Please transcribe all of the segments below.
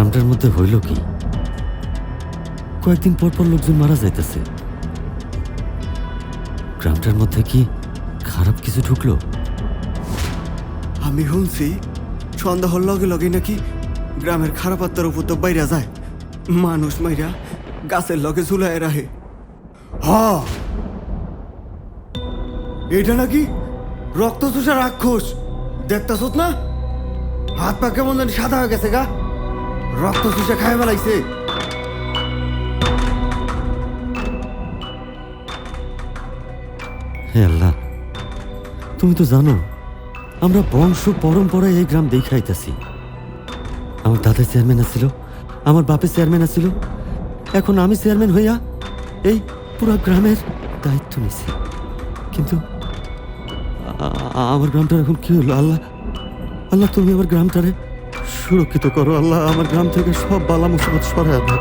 গ্রামটার মধ্যে হইল কি? কয়েকদিন পর পর লোকজন মারা যাইতেছে। গ্রামটার মধ্যে কি খারাপ কিছু ঢুকলো? আমি শুনছি সন্ধ্যা হল লগে লগে নাকি গ্রামের খারাপ আত্মার উপর তো বাইরা যায়, মানুষ মাইরা গাছের লগে ঝুলায় রাখে। হ, এটা নাকি রক্ত চুষা রাক্ষস। দেখতাছ না, হাত পা কেমন জানি সাদা হয়ে গেছে গা, রক্ত চুষা খায় বেলাইছে। হে আল্লাহ, তুমি তো জানো আমরা বংশ পরম্পরায় এই গ্রাম দেখাইতেছি। আমার দাদা চেয়ারম্যান আছিল, আমার বাপের চেয়ারম্যান আছিল, এখন আমি চেয়ারম্যান হইয়া এই পুরো গ্রামের দায়িত্ব নিছি। কিন্তু আমার গ্রামটার এখন কি হলো? আল্লাহ, আল্লাহ তুমি আমার গ্রামটারে সুরক্ষিত করো। আল্লাহ আমার গ্রাম থেকে সব বালা মুসিবত সরায় দাও।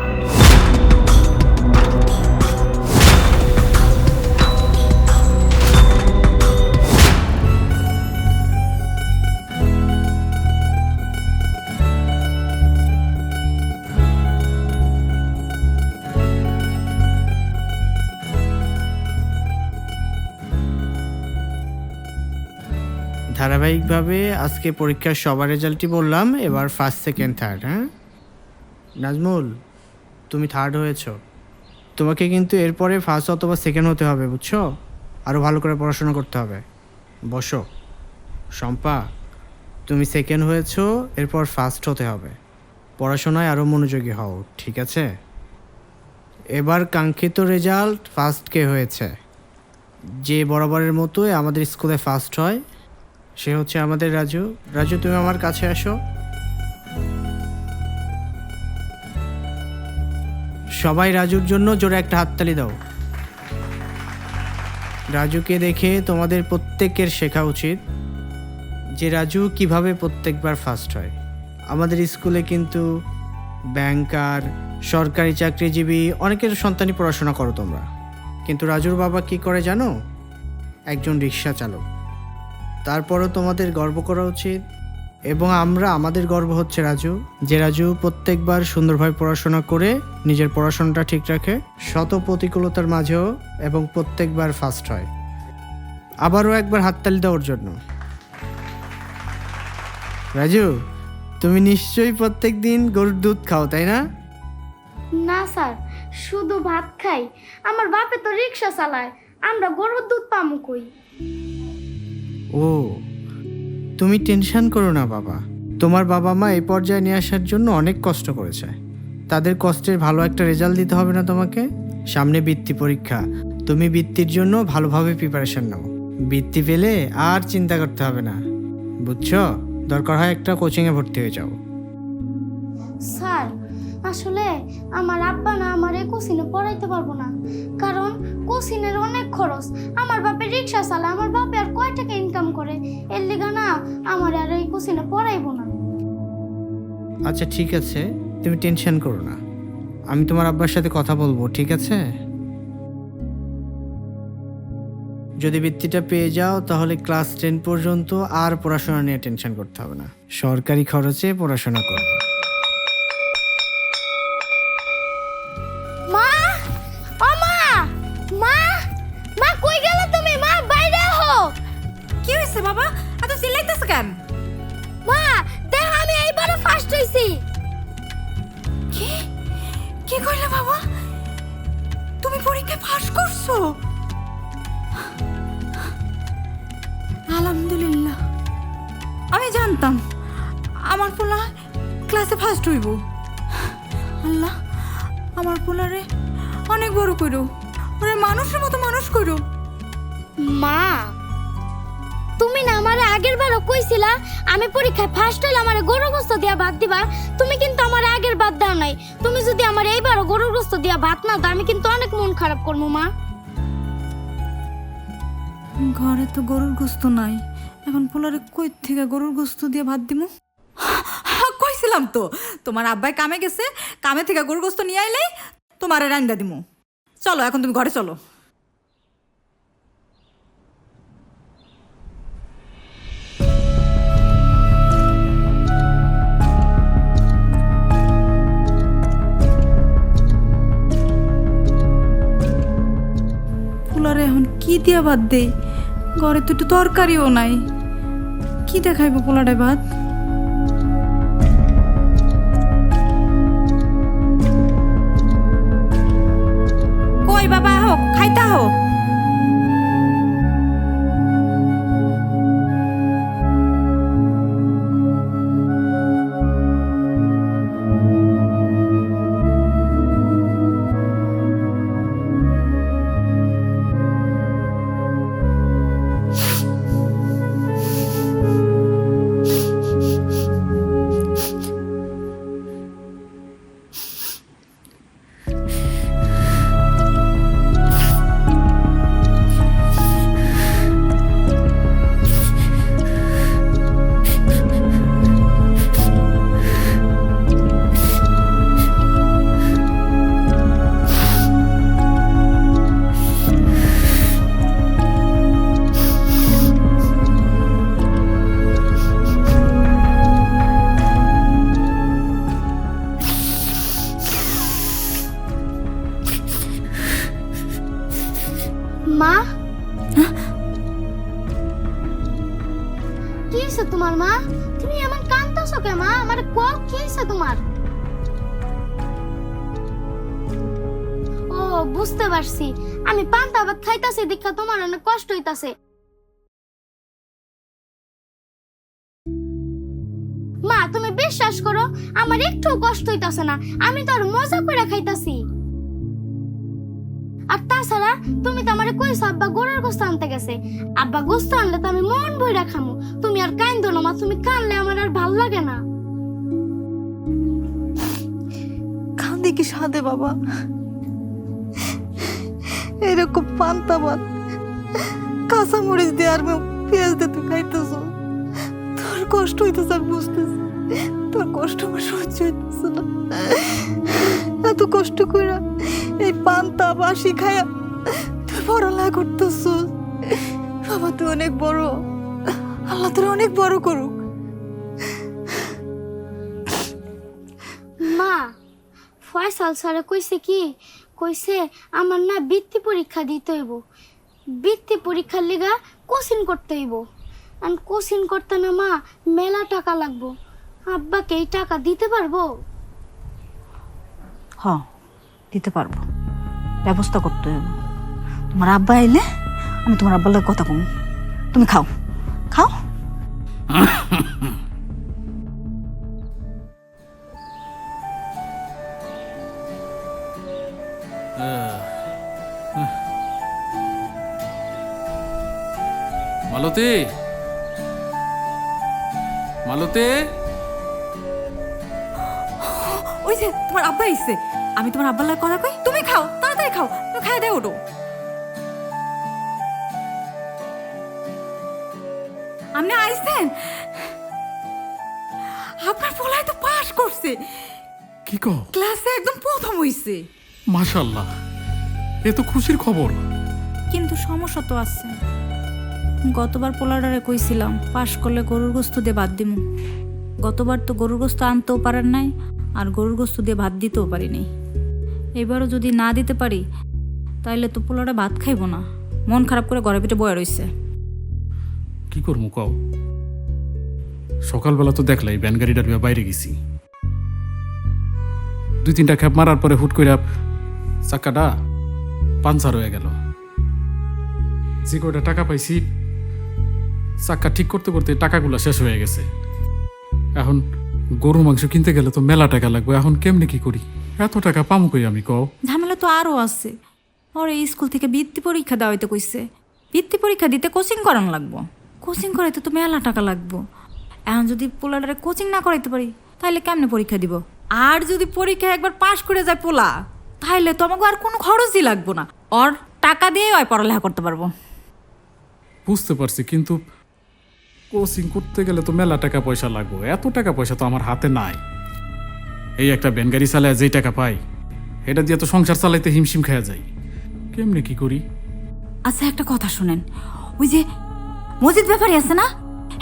ধারাবাহিকভাবে আজকে পরীক্ষার সবার রেজাল্টই বললাম, এবার ফার্স্ট সেকেন্ড থার্ড। হ্যাঁ নাজমুল, তুমি থার্ড হয়েছ, তোমাকে কিন্তু এরপরে ফার্স্ট অথবা সেকেন্ড হতে হবে, বুঝছো? আরও ভালো করে পড়াশোনা করতে হবে। বসো। শম্পা, তুমি সেকেন্ড হয়েছ, এরপর ফার্স্ট হতে হবে, পড়াশোনায় আরও মনোযোগী হও, ঠিক আছে? এবার কাঙ্ক্ষিত রেজাল্ট ফার্স্ট কে হয়েছে? যে বরাবরের মতোই আমাদের স্কুলে ফার্স্ট হয়, সে হচ্ছে আমাদের রাজু। রাজু, তুমি আমার কাছে আসো। সবাই রাজুর জন্য জোরে একটা হাততালি দাও। রাজুকে দেখে তোমাদের প্রত্যেকের শেখা উচিত যে রাজু কিভাবে প্রত্যেকবার ফার্স্ট হয়। আমাদের স্কুলে কিন্তু ব্যাংকার, সরকারি চাকরিজীবী অনেকের সন্তানই পড়াশোনা করো তোমরা, কিন্তু রাজুর বাবা কি করে জানো? একজন রিক্সা চালক। তারপরও তোমাদের গর্ব করা উচিত, এবং আমাদের গর্ব হচ্ছে রাজু, যে রাজু প্রত্যেকবার সুন্দরভাবে পড়াশোনা করে নিজের পড়াশোনাটা ঠিক রাখে, শত প্রতিকূলতার মাঝেও, এবং প্রত্যেকবার ফার্স্ট হয়। আবারও একবার হাততালি দেওয়ার জন্য। রাজু, তুমি নিশ্চয়ই প্রত্যেক দিন গরুর দুধ খাও, তাই না? না স্যার, শুধু ভাত খাই। আমার বাপে তো রিক্সা চালায়, আমরা গরুর দুধ পামু কই? ও, তুমি টেনশন করো না বাবা, তোমার বাবা মা এই পর্যায়ে নিয়ে আসার জন্য অনেক কষ্ট করেছে, তাদের কষ্টের ভালো একটা রেজাল্ট দিতে হবে না তোমাকে? সামনে বৃত্তি পরীক্ষা, তুমি বৃত্তির জন্য ভালোভাবে প্রিপারেশন নাও। বৃত্তি পেলে আর চিন্তা করতে হবে না, বুঝছো? দরকার হয় একটা কোচিংয়ে ভর্তি হয়ে যাও। স্যার, আসলে আমার আব্বা না আমার এই কোচিনে পড়াইতে পারবো না, কারণ কোচিনের অনেক খরচ। আমার বাপে রিক্সা চালায়, আমার বাপে আর কয় টাকা ইনকাম করে, এর লিগা না আমার আর এই কোচিনে পড়াইবো না। আচ্ছা ঠিক আছে, তুমি টেনশন করো না, আমি তোমার আব্বার সাথে কথা বলবো, ঠিক আছে? যদি বৃত্তিটা পেয়ে যাও তাহলে ক্লাস 10 পর্যন্ত আর পড়াশোনা নিয়ে টেনশন করতে হবে না, সরকারি খরচে পড়াশোনা করবে। মা, ও মা, মা, মা কই গেলে তুমি? মা, বাইরে আহো। কি হয়েছে বাবা, এত চিল্লাইতেছ কেন? মা, দেখ আমি এইবারে ফার্স্ট হইছি। কি কি কইলে বাবা? তুমি পরীক্ষায় পাস করছো? আলহামদুলিল্লাহ। আমি জানতাম আমার পোলা ক্লাসে ফার্স্ট হইব। আল্লাহ, আমার পোলারে অনেক বড় করো, ওরে মানুষের মতো মানুষ করো। মা, তুমি না আমারে আগের বারও কইছিলা আমি পরীক্ষায় ফার্স্ট হইলে আমারে গরুর গোশত দিয়া ভাত দিবা, তুমি কিন্তু আমার আগের ভাত দাও নাই। তুমি যদি আমার এইবারও গরুর গোশত দিয়া ভাত না দাও, আমি কিন্তু অনেক মন খারাপ করবো। মা, ঘরে তো গরুর গোশত নাই, এখন পোলারে কই থেকে গরুর গোশত দিয়ে ভাত দিমু? কইছিলাম তো তোমার আব্বাই কামে গেছে, কামে থেকে গরুর গোশত নিয়ে আইলে তোমারে রান্দা দিমু। চলো এখন তুমি ঘরে চলো। দিয়া ভাত দেই? ঘরে তো একটু তরকারিও নাই, কি দেখাইবো পোলাটায় ভাত? কই বাবা, হোক খাইতা হো। মা, কি হয়েছে তোমার? মা, তুমি এমন কাঁদতেছো কে? মা, আমার কি হয়েছে তোমার? ও, বুঝতে পারছি, আমি পান্তা ভাত খাইতাছি দেখা তোমার অনেক কষ্ট হইতাছে। মা, তুমি বিশ্বাস করো, আমার একটু কষ্ট হইতাছে না, আমি তো আর মজা করে খাইতাছি। আর তাছাড়া তুমি তো আমারে কইছো আব্বা গরুর গোস্ত আনতে গেছে। আব্বা গোস্ত আনলে তো আমি মন ভইরা খামু। তুমি আর কাইন্দো না মা, তুমি কানলে আমার আর ভাল লাগে না। কান্দে কি সাদে বাবা, এরকম পান্তা ভাত কাঁচা মরিচ দিয়ে আর পেঁয়াজ দিয়ে তুই খাইতেছ, তোর কষ্ট হইতেছে আমি বুঝতেছি, তোর কষ্ট আমার সহ্য হইতেছে না। এত কষ্ট কইরা এই পান্তা বাসি খায়া তুই পড়ালেখা করতেছ বাবা, তুই অনেক বড়, আল্লাহ তোর অনেক বড় করুক। মা, ফয়সাল স্যারে কইছে কি, কইছে আমার না বৃত্তি পরীক্ষা দিতে হইব। বৃত্তি পরীক্ষার লিগা কোচিং করতে হইব। আর কোচিং করতে না মা মেলা টাকা লাগবো। আব্বাকে এই টাকা দিতে পারবো? হ্যাঁ, দিতে পারবো, ব্যবস্থা করতে হবে। তোমার আব্বা আইলে আমি তোমার আব্বার লগে কথা কম, তুমি খাও খাও। মালতী, মালতী, ওই যে তোমার আব্বা আইছে, আমি তোমার আব্বার লগে কথা কই, তুমি খাও, তাড়াতাড়ি খাও, তুমি খাই দে ওঠো। আপনি আইছেন? আপনার পোলায় তো পাস করছে, কি কও? ক্লাসে একদম প্রথম হইছে। মাশাআল্লাহ, এ তো খুশির খবর। কিন্তু সমস্যা তো আছে, গতবার পোলাডারে কইছিলাম পাস করলে গরুর গোস্ত দিয়ে ভাত দিমু। গতবার তো গরুর গোস্ত আনতেও পারেন নাই, আর গরুর গোস্ত দিয়ে ভাত দিতেও পারি নাই। এবারও যদি না দিতে পারি তাইলে তো পোলাটা ভাত খাইব না, মন খারাপ করে ঘরে পিঠে বয়ে রইছে। কি করবো কও? সকালবেলা তো দেখলাই ভ্যান গাড়িটার বাইরে গেছি, 2-3টা খ্যাপ মারার পরে হুট করে চাকাটা পাঞ্চার হয়ে গেল। যে কয়টা টাকা পাইছি চাক্কা ঠিক করতে করতে টাকাগুলো শেষ হয়ে গেছে। এখন গরু মাংস কিনতে গেলে তো মেলা টাকা লাগবে, এখন কেমনে কি করি? এত টাকা পামু কই আমি কও? ঝামেলা তো আরও আছে, ওরে স্কুল থেকে বৃত্তি পরীক্ষা দেওয়া হইতে কইছে। বৃত্তি পরীক্ষা দিতে কোচিং করানো লাগবো, কোচিং করাইতে তো মেলা টাকা লাগবো। এখন যদি পোলাটারে কোচিং না করাইতে পারি তাহলে কেমনে পরীক্ষা দিব? আর যদি পরীক্ষা একবার পাশ করে যায় পোলা, তাহলে তো আমাকে আর কোনো খরচই লাগবো না, ওর টাকা দিয়ে ওই পড়ালেখা করতে পারবো। বুঝতে পারছি, কিন্তু কোচিং করতে গেলে তো মেলা টাকা পয়সা লাগবে, এত টাকা পয়সা তো আমার হাতে নাই। এই একটা ভ্যান গাড়ি চালায় যেই টাকা পাই এটা দিয়ে তো সংসার চালাইতে হিমশিম খাওয়া যায়, কেমনে কি করি? আচ্ছা একটা কথা শুনেন, ওই যে মসজিদ ব্যাপারী আছে না,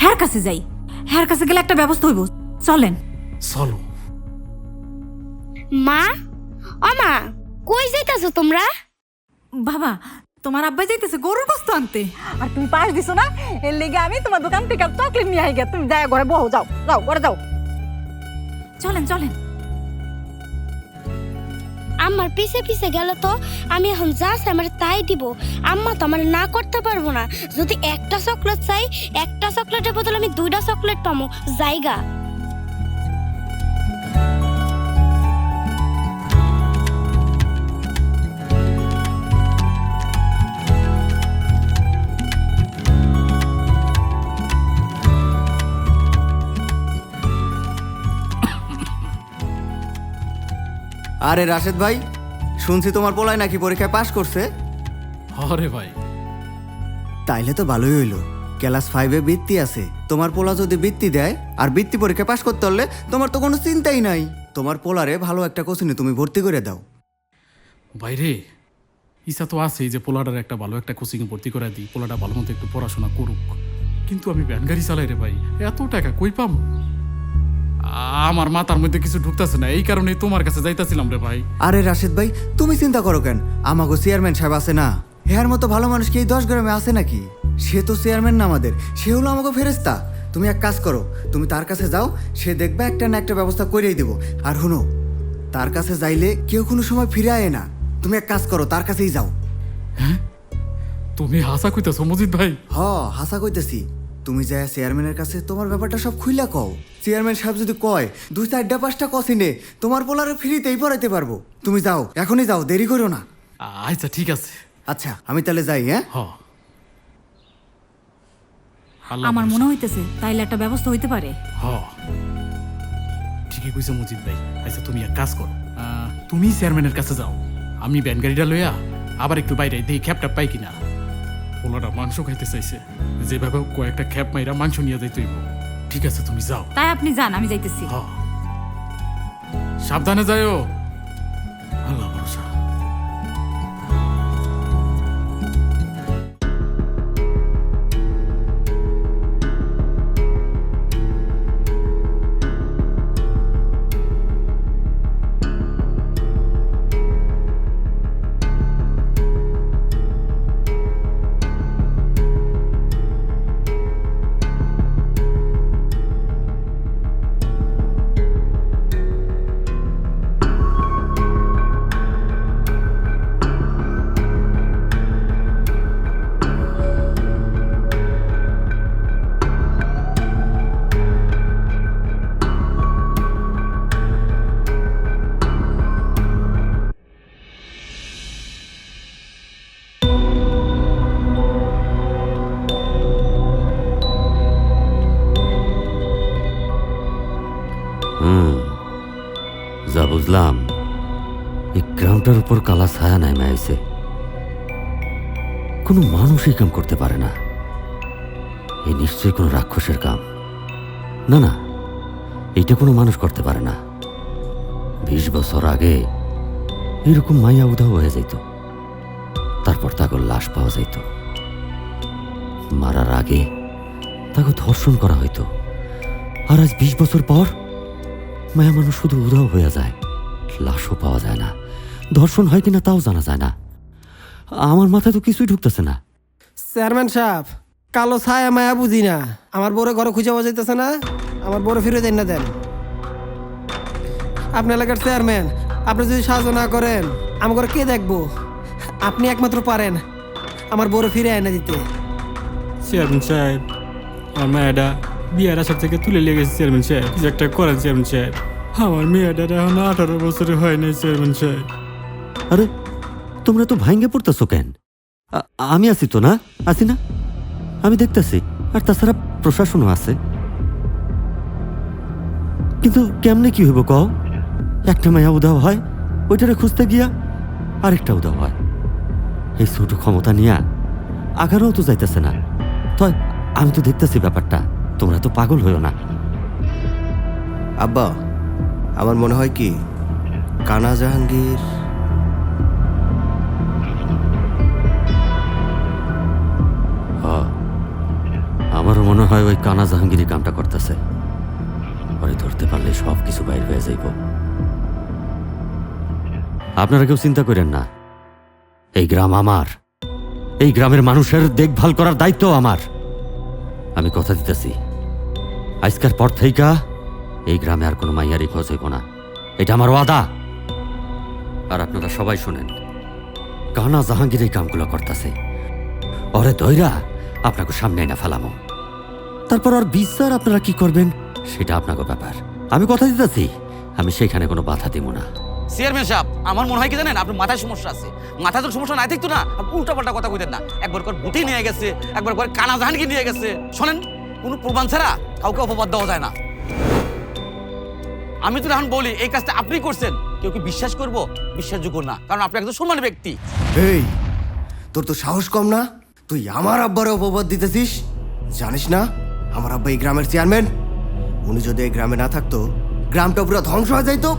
হ্যার কাছে যাই, হ্যার কাছে গেলে একটা ব্যবস্থা হইব, চলেন। চলো। মা, ও মা, কই যাইতাছো তোমরা? বাবা তোমার আব্বাই যাইতেছে গরুর গোস্ত আনতে আর তুমি পাশ দিছো না, এর লেগে আমি তোমার দোকান থেকে চকলেট নিয়ে আই গে। তুমি যাও ঘরে বহো, যাও যাও ঘরে যাও। চলেন চলেন। আমার পিছে পিছে গেল তো আমি এখন যা আছে আমার তাই দিব। আম্মা তো আমার না করতে পারবো না। যদি একটা চকলেট চাই, একটা চকলেটের বদলে আমি 2টা চকলেট পাবো। জায়গা আরে রাশেদ ভাই, শুনছি তোমার পোলায় নাকি পরীক্ষায় পাশ করছে। হরে ভাই, তাইলে তো ভালোই হইলো। ক্লাস 5-এ বৃত্তি আছে। তোমার পোলা যদি বৃত্তি দেয় আর বৃত্তি পরীক্ষা পাশ করতে হলে তোমার তো কোনো চিন্তাই নাই। তোমার পোলারে ভালো একটা কোচিনে তুমি ভর্তি করে দাও। বাইরে ইচ্ছা তো আছেই যে পোলাটার একটা ভালো একটা কোচিংয়ে ভর্তি করে দিই, পোলাটা ভালো মতো একটু পড়াশোনা করুক। কিন্তু আমি ভ্যান গাড়ি চালাই রে ভাই, এত টাকা কই পাম? আমার মাথার মধ্যে কিছু ঢুকতেছে না, এই কারণে তোমার কাছে যাইতাছিলাম রে ভাই। আরে রাশেদ ভাই, তুমি চিন্তা করো কেন? আমাগো চেয়ারম্যান সাহেব আছে না, হেয়ার মতো ভালো মানুষ কি এই 10 গ্রামে আছে নাকি? সে তো চেয়ারম্যান না আমাদের, সে হলো আমাকে ফেরেস্তা। তুমি এক কাজ করো, তুমি তার কাছে যাও, সে দেখবে একটা না একটা ব্যবস্থা করেই দেবো। আর হুনো, তার কাছে যাইলে কেউ কোনো সময় ফিরে আয় না। তুমি এক কাজ করো, তার কাছেই যাও। তুমি হাসা কইতেছো মজিদ ভাই? হাসা কইতেছি। তুমি যাই চেয়ারম্যানের কাছে তোমার ব্যাপারটা সব খুইলা কও। চেয়ারম্যান সাহেব যদি কয় 2-4-5টা কসিনে তোমার পোলারে ফ্রিতেই পড়াইতে পারবো। তুমি যাও, এখনই যাও, দেরি করো না। আচ্ছা ঠিক আছে। আচ্ছা আমি তাহলে যাই। হ্যাঁ, আমার মনে হইতেছে তাইলে একটা ব্যবস্থা হইতে পারে। ঠিকই কইছো মজিদ ভাই। আচ্ছা তুমি এক কাজ করো, তুমি চেয়ারম্যানের কাছে যাও, আমি ভ্যান গাড়িটা লইয়া আবার একটু বাইরে দেখি খ্যাপটা পাই কিনা। পোলাটা মাংস খাইতে চাইছে, যেভাবে কয়েকটা খ্যাপ মাইরা মাংস নিয়ে যাইতে হইব। ঠিক আছে তুমি যাও। তাই আপনি যান, আমি যাইতেছি। সাবধানে যাইও। আল্লাহ ভরসা। যা বুঝলাম, এই গ্রামটার উপর কালা ছায়া নামে আইছে। কোনো মানুষই কাম করতে পারে না। এই নিশ্চয়ই কোনো রাক্ষসের কাম। না না, এইটা কোনো মানুষ করতে পারে না। 20 বছর আগে এরকম মাইয়া উধাও হয়ে যাইত, তারপর তাকে লাশ পাওয়া যাইত। মারার আগে তাকে ধর্ষণ করা হইতো। আর আজ 20 বছর পর মায়া মানুষ শুধু উধাও হয়ে যায়, লাশও পাওয়া যায় না। ধর্ষণ হয় কিনা তাও জানা যায় না। আমার মাথায় তো কিছুই ঢুকতেছে না। চেয়ারম্যান সাহেব, কালো ছায়া মায়া বুঝি না। আমার বউরে ঘরে খুঁজে পাওয়া যাইতেছে না, আমার বউরে ফিরে দেন না দেন। আপনি এলাকার চেয়ারম্যান, আপনি যদি সাহায্য না করেন আমার ঘরে কে দেখবো? আপনি একমাত্র পারেন আমার বউরে ফিরে এনে দিতে। চেয়ারম্যান সাহেব, আমার মেয়েটা বিয়ের আসার থেকে তুলে লেগেছে। চেয়ারম্যান সাহেব, কিছু একটা করেন চেয়ারম্যান সাহেব। আমার মেয়েটা এখন 18 বছরের হয় নাই চেয়ারম্যান সাহেব। আরে তোমরা তো ভাঙ্গে পড়তেছো কেন? আমি আছি তো, না আছি না? আমি দেখতেছি। আর তাছাড়া প্রশাসনও আছে। কিন্তু কেমনে কি হইব কও? একটা মায়া উধাও হয়, ওইটারে খুঁজতে গিয়া আরেকটা উধাও হয়। এই ছোট ক্ষমতা নিয়া আগারও তো যাইতেছে না। তাই আমি তো দেখতেছি ব্যাপারটা, তোমরা তো পাগল হইও না। আব্বা, আমার মনে হয় কি কানা জাহাঙ্গীর আমারও মনে হয় ওই কানা জাহাঙ্গীরই কামটা করতেছে। ওই ধরতে পারলে সব কিছু বাইর হয়ে যাইব। আপনারা কেউ চিন্তা করেন না, এই গ্রাম আমার, এই গ্রামের মানুষের দেখভাল করার দায়িত্ব আমার। আমি কথা দিতেছি, আজকের পর থেকে এই গ্রামে আর কোনো মাইয়ারই খোঁজ হইব না, এটা আমার ওয়াদা। আর আপনারা সবাই শোনেন, কানা জাহাঙ্গীর এই কামগুলো করতেছে, ওরে দইরা আপনাকে সামনে না ফেলামো। তারপর আর বিচার আপনারা কি করবেন সেটা আপনাকে ব্যাপার। আমি কথা দিতেছি, আমি সেইখানে কোনো বাধা দিব না। চেয়ারম্যান সাহেব, আমার মনে হয় কি জানেন, আপনার মাথায় সমস্যা আছে। মাথায় তো সমস্যা নাই থাকতো না, উল্টা পাল্টা কথা কইতেন না। একবার করে বুটি নিয়ে গেছে, একবার করে কানা জাহানকে নিয়ে গেছে। শোনেন, কোনো প্রমাণ ছাড়া কাউকে অপবাদ দেওয়া যায় না। আমি তো এখন বলি, এই কাজটা আপনি করছেন, কেউ কি বিশ্বাস করবো? বিশ্বাসযোগ্য না, কারণ আপনি একজন সম্মানী ব্যক্তি। এই, তোর তো সাহস কম না? তুই আমার আব্বারে অপবাদ দিতেছিস? জানিস না আমার আব্বা এই গ্রামের চেয়ারম্যান? উনি যদি এই গ্রামে না থাকতো, গ্রামটা পুরো ধ্বংস হয়ে যাইতো।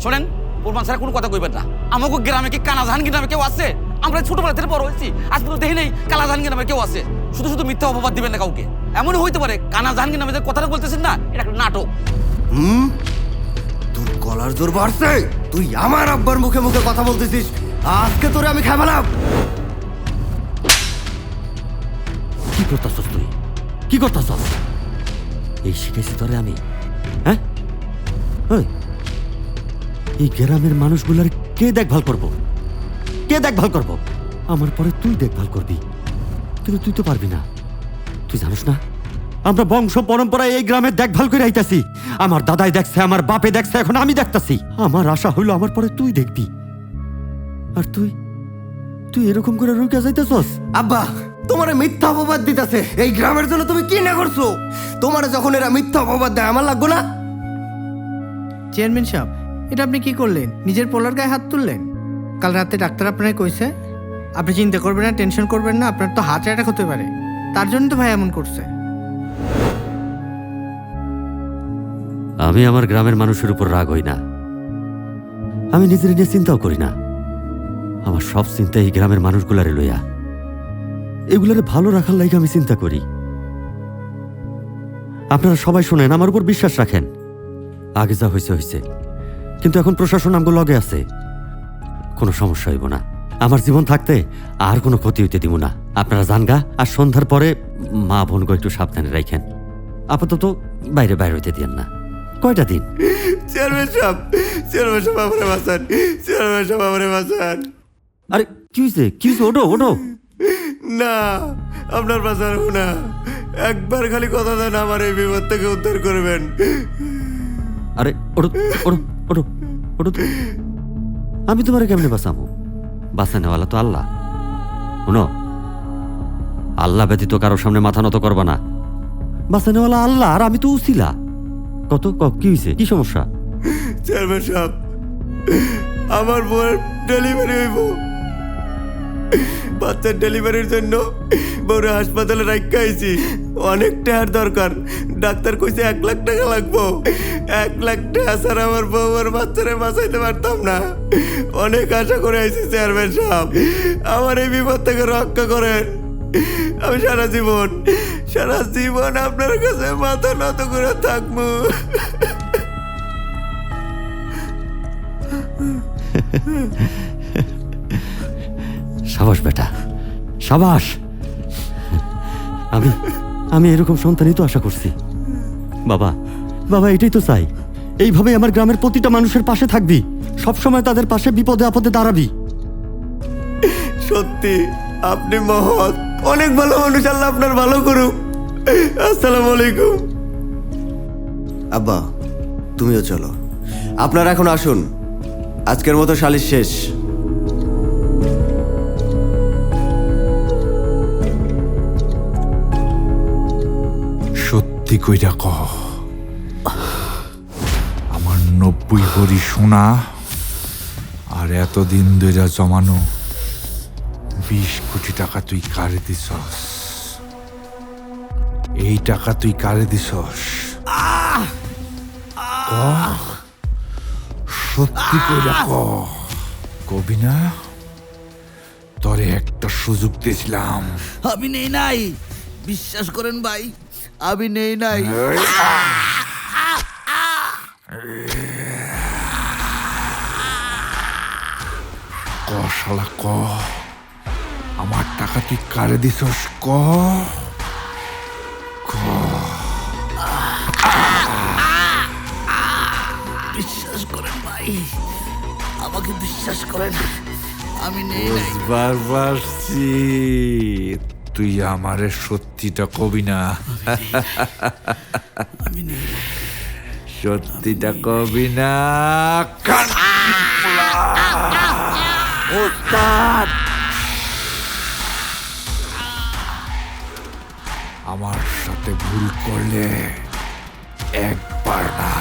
শোনেন, প্রমাণ ছাড়া কোনো কথা কইবেন না। আমাকে গ্রামে কি কানা জাহানগীর নামে কেউ আছে? আমরা ছোটবেলা থেকে বড় হয়েছি, আজ পর্যন্ত দেখি নেই কালা জাহানগীর নামে কেউ আছে। শুধু শুধু মিথ্যা অপবাদ দিবেন না কাউকে। এমনই হইতে পারে কানা জাহানগীর নামে যে কথাটা বলতেছেন না, এটা একটা নাটক। তোর গলার জোর বাড়ছে। তুই আমার আব্বার মুখে মুখে কথা বলতেছিস। আজকে তোরে আমি খাইবালাম। কি করতেছস তুই? কি করতেছস? এই শিখেছি তোরে আমি, হ্যাঁ? ওই, এই গ্রামের মানুষগুলার কে দেখভাল করব? কে দেখভাল করব? আমার পরে তুই দেখভাল করবি, কিন্তু তুই তো পারবি না। তুই জানিস না, আমরা বংশ পরম্পরায় এই গ্রামের দেখভাল করে আইতাছি। আমার দাদাই দেখছে, আমার বাপে দেখছে, এখন আমি দেখতাছি। আমার আশা হইলো আমার পরে তুই দেখবি, আর তুই তুই এরকম করে রুকে যাইতেছস। আব্বা, তোমারে মিথ্যা অপবাদ দিতেছে। এই গ্রামের জন্য তুমি কি না করছো? তোমারে যখন এরা মিথ্যা অপবাদ দেয়, আমার লাগবে না? চেয়ারম্যান সাহেব, এটা আপনি কি করলেন? নিজের পোলার গায়ে হাত তুললেন। কাল রাতে ডাক্তার আপনাকে কইছে আপনি চিন্তা করবেন না, টেনশন করবেন না, আপনার তো হার্ট অ্যাটাক হতে পারে। তার জন্য তো ভাই এমন করছে। আমি আমার গ্রামের মানুষের উপর রাগ হই না, আমি নিজের নিয়ে চিন্তাও করি না। আমার সব চিন্তা এই গ্রামের মানুষগুলারে লইয়া, এগুলারে ভালো রাখার লাগে আমি চিন্তা করি। আপনারা সবাই শোনেন, আমার উপর বিশ্বাস রাখেন। আগে যা হয়েছে হয়েছে, কিন্তু এখন প্রশাসন আমগো লগে আছে, কোনো সমস্যা হইব না। আমার জীবন থাকতে আর কোনো ক্ষতি হইতে দিব না। আপনারা জানগা, আর সন্ধ্যার পরে মা বোনকে একটু সাবধানে রাখেন। আপাতত বাইরে বাইরে হইতে দিয়েন না। কয়টা দিন? চেয়ারম্যান সাহেব, চেয়ারম্যান সাহেব আমারে বাঁচান। চেয়ারম্যান সাহেব আমারে বাঁচান। আরে কি হয়েছে? কি হয়েছে? ওঠো ওঠো। না, আপনার বাঁচাবো না। একবার খালি কথা দেন, আমার এই বিপদ থেকে উদ্ধার করবেন। আরে ওঠো ওঠো ওঠো ওঠো তো। আমি তোমারে কেমনে বাঁচাবো? বাঁচানেওয়ালা তো আল্লাহ। শোনো, আল্লাহ ব্যতীত কারোর সামনে মাথা নত করবা না। বাঁচানেওয়ালা আল্লাহ, আর আমি তো উছিলা। কত কি হয়েছে? কি সমস্যা? চেয়ারম্যান সাহেব, আমার বউয়ের ডেলিভারি হইব। বাচ্চার ডেলিভারির জন্য বউরে হাসপাতালে রাখা আইছি। অনেক টাকার দরকার। ডাক্তার কইছে 1 লাখ টাকা লাগবো। 1 লাখ টাকা ছাড়া আমার বউ আর বাচ্চারে বাঁচাইতে পারতাম না। অনেক আশা করে আইছি চেয়ারম্যান সাহেব, আমার এই বিপদ থেকে রক্ষা করেন। আমি সারা জীবন আপনার কাছে মাথা নত করে থাকবো। সাবাস বেটা, সাবাস। আমি আমি এরকম সন্তানই তো আশা করছি। বাবা, বাবা, এটাই তো চাই। এইভাবে আমার গ্রামের প্রতিটা মানুষের পাশে থাকবি, সবসময় তাদের পাশে বিপদে আপদে দাঁড়াবি। সত্যি আপনি মহৎ, অনেক ভালো মানুষ। আল্লাহ আপনার ভালো করুক। আসসালামু আলাইকুম। আব্বা, তুমিও চলো। আপনারা এখন আসুন, আজকের মতো সালিশ শেষ। সত্যি কইরা কহ, আমার 90 ভরি সোনা আর এতদিন ধরে জমানো 20 কোটি টাকা তুই কারে দিছস? এই টাকা তুই কারে দিছস? সত্যি কইরা কহ, কবি না? তরে একটা সুযোগ দিয়েছিলাম। আমি নেই নাই, বিশ্বাস করেন ভাই, আমি নেই নাই। ক শালা ক, আমার টাকা টাকা তুই কারে দিছস ক ক। বিশ্বাস করেন ভাই, আমাকে বিশ্বাস করেন, আমি নেই নাই। বুঝবার পারছি তুই আমারে সত্যিটা কবি না, আমি নেই নাই। সত্যিটা কবি না। ওস্তাদ, আমার সাথে ভুল করলে একবার না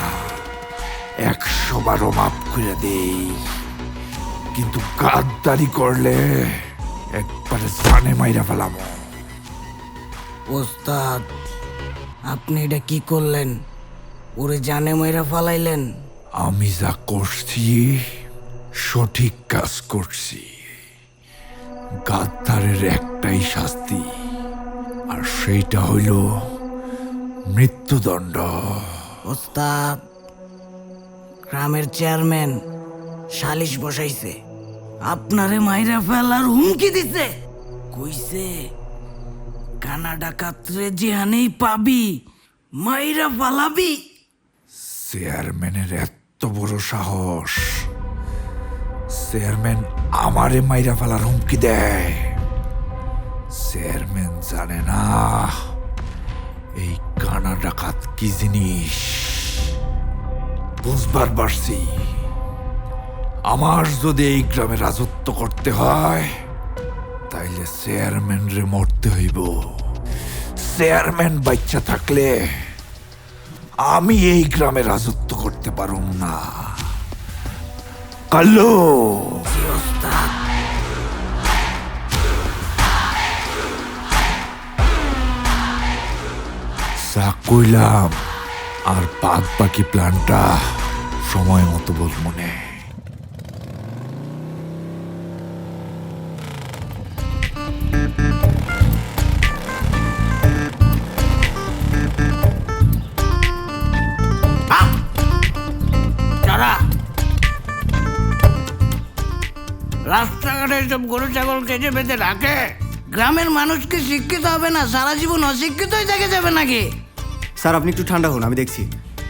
100 বারও মাফ করে দেই, কিন্তু গাদ্দারি করলে একবারে জানে মাইরা ফেলাম। ওস্তাদ, আপনি এটা কি করলেন? ওরে জানে মাইরা ফালাইলেন। আমি যা করছি সঠিক কাজ করছি। গাদ্দারের একটাই শাস্তি, আর সেইটা হইল মৃত্যুদণ্ড। ওস্তাদ, গ্রামের চেয়ারম্যান সালিশ বসাইছে, আপনারে মাইরা ফেলার হুমকি দিছে। কইছে কানা ডাকাতরে যেহানেই পাবি মাইরা ফালাবি। চেয়ারম্যানের এত বড় সাহস, চেয়ারম্যান আমারে মাইরা ফেলার হুমকি দেয়। চেয়ারম্যান জানে না এই কানা ডাকাত কি জিনিস। বুঝবার পারছি, আমার যদি এই গ্রামে রাজত্ব করতে হয় তাইলে চেয়ারম্যান রে মরতে হইব। চেয়ারম্যান বাচ্চা থাকলে আমি এই গ্রামে রাজত্ব করতে পারুম না। কালো যা কইলাম, আর বাদ বাকি প্ল্যানটা সময় মতো বল মনে। যারা রাস্তাঘাটে সব গরু ছাগল কেটে বেঁধে রাখে, গ্রামের মানুষকে শিক্ষিত হবে না, সারা জীবন অশিক্ষিতই থেকে যাবে নাকি? স্যার আপনি একটু ঠান্ডা হন, আমি দেখছি।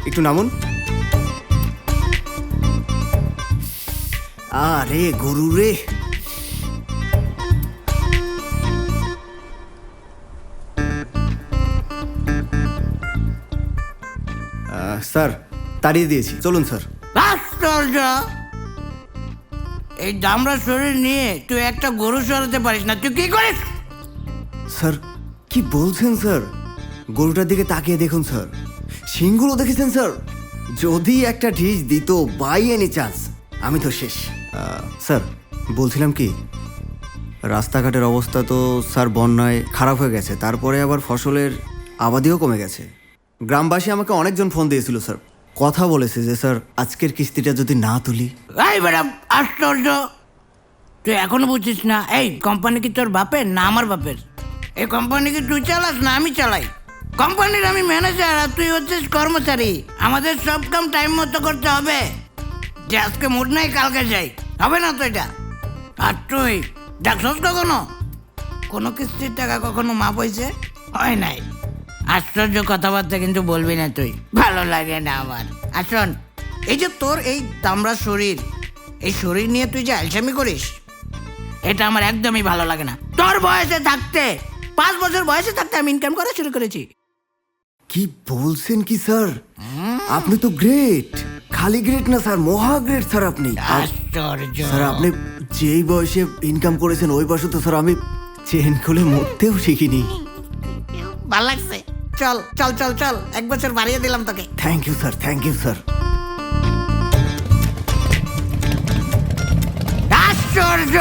একটু নামুন। আরে গরু রে, স্যার তাড়িয়ে দিয়েছি, চলুন স্যার। আশ্চর্য! এই দামড়া শরীর নিয়ে তুই একটা গরু সরাতে পারিস না, তুই কি করিস? স্যার কি বলছেন স্যার? গরুটার দিকে তাকিয়ে দেখুন স্যার, শিংগুলো দেখেছেন স্যার? যদি একটা ঢিস দিত বাই এনি চান্স, আমি তো শেষ। স্যার বলছিলাম কি, রাস্তাঘাটের অবস্থা তো স্যার বন্যায় খারাপ হয়ে গেছে, তারপরে আবার ফসলের আবাদিও কমে গেছে। গ্রামবাসী আমাকে অনেকজন ফোন দিয়েছিল স্যার, কথা বলেছে যে স্যার আজকের কিস্তিটা যদি না তুলি। এই ম্যাডাম, আশ্চর্য! তুই এখনো বুঝছিস না এই কোম্পানি কি তোর বাপের না আমার বাপের? এই কোম্পানি কি তুই চালাস না আমি চালাই? কোম্পানির আমি ম্যানেজার আর তুই হচ্ছিস কর্মচারী। আমাদের সব কাম টাইম মতো করতে হবে। যে আজকে মুড নাই কালকে যাই, হবে না তো এটা। আর তুই দেখছস কখনো কোনো কিস্তির টাকা কখনো মাপ হয়েছে? হয় নাই। আশ্চর্য কথাবার্তা কিন্তু বলবি না তুই, ভালো লাগে না আমার। আর শোন, এই যে তোর এই দামড়া শরীর, এই শরীর নিয়ে তুই যে আলসামি করিস, এটা আমার একদমই ভালো লাগে না। তোর বয়সে থাকতে 5 বছর বয়সে থাকতে আমি ইনকাম করা শুরু করেছি। কি বলছেন কি স্যার? আপনি তো গ্রেট, খালি গ্রেট না স্যার, মহা গ্রেট স্যার আপনি। আশ্চর্য! স্যার আপনি যেই বয়সে ইনকাম করেছেন ওই বয়সে তো স্যার আমি চেন খুলে মরতেও শিখিনি। ভালো লাগছে। চল চল চল চল, 1 বছর বাড়িয়ে দিলাম তোকে। Thank you sir, thank you sir. আশ্চর্য!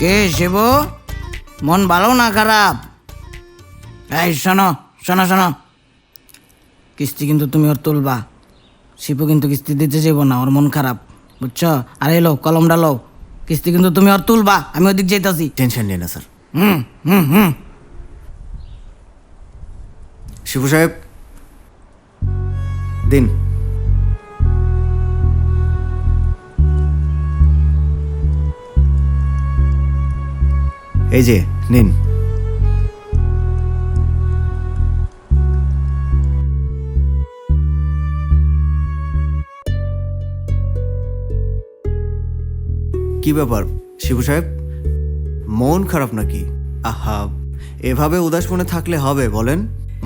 কে শিব, মন ভালো না খারাপ? এই শোনো শোনো শোনো, কিস্তি কিন্তু তুমি ওর তুলবা। শিবু কিন্তু কিস্তি দিতে যাবো না, ওর মন খারাপ, বুঝছো? আর এলো কলমটা লো, কিস্তি কিন্তু তুমি ওর তুলবা, আমি ওদিক যাইতাছি। টেনশন নেই না স্যার। হুম হুম হুম। শিবু সাহেব দিন। এই যে নিন। কি ব্যাপার শিবু সাহেব, মন খারাপ নাকি? আহা, এভাবে উদাস মনে থাকলে হবে বলেন?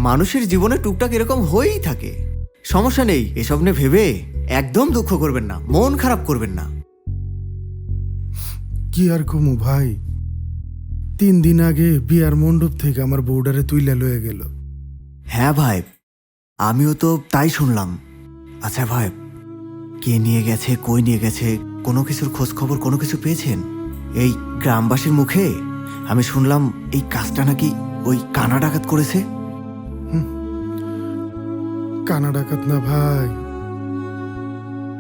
মানুষের জীবনে টুকটাক এরকম হয়েই থাকে, সমস্যা নেই। এসব নিয়ে ভেবে একদম দুঃখ করবেন না, মন খারাপ করবেন না। কি আর কমু ভাই, 3 দিন আগে বিয়ার মণ্ডপ থেকে আমার বউডারে তুইলা লয়ে গেল। হ্যাঁ ভাই, আমিও তো তাই শুনলাম। আচ্ছা ভাই, কে নিয়ে গেছে, কই নিয়ে গেছে, কোনো কিছুর খোঁজ খবর কোনো কিছু পেয়েছেন? এই গ্রামবাসীর মুখে আমি শুনলাম এই কাজটা নাকি ওই কানা ডাকাত করেছে। কানা ডাকাত না ভাই,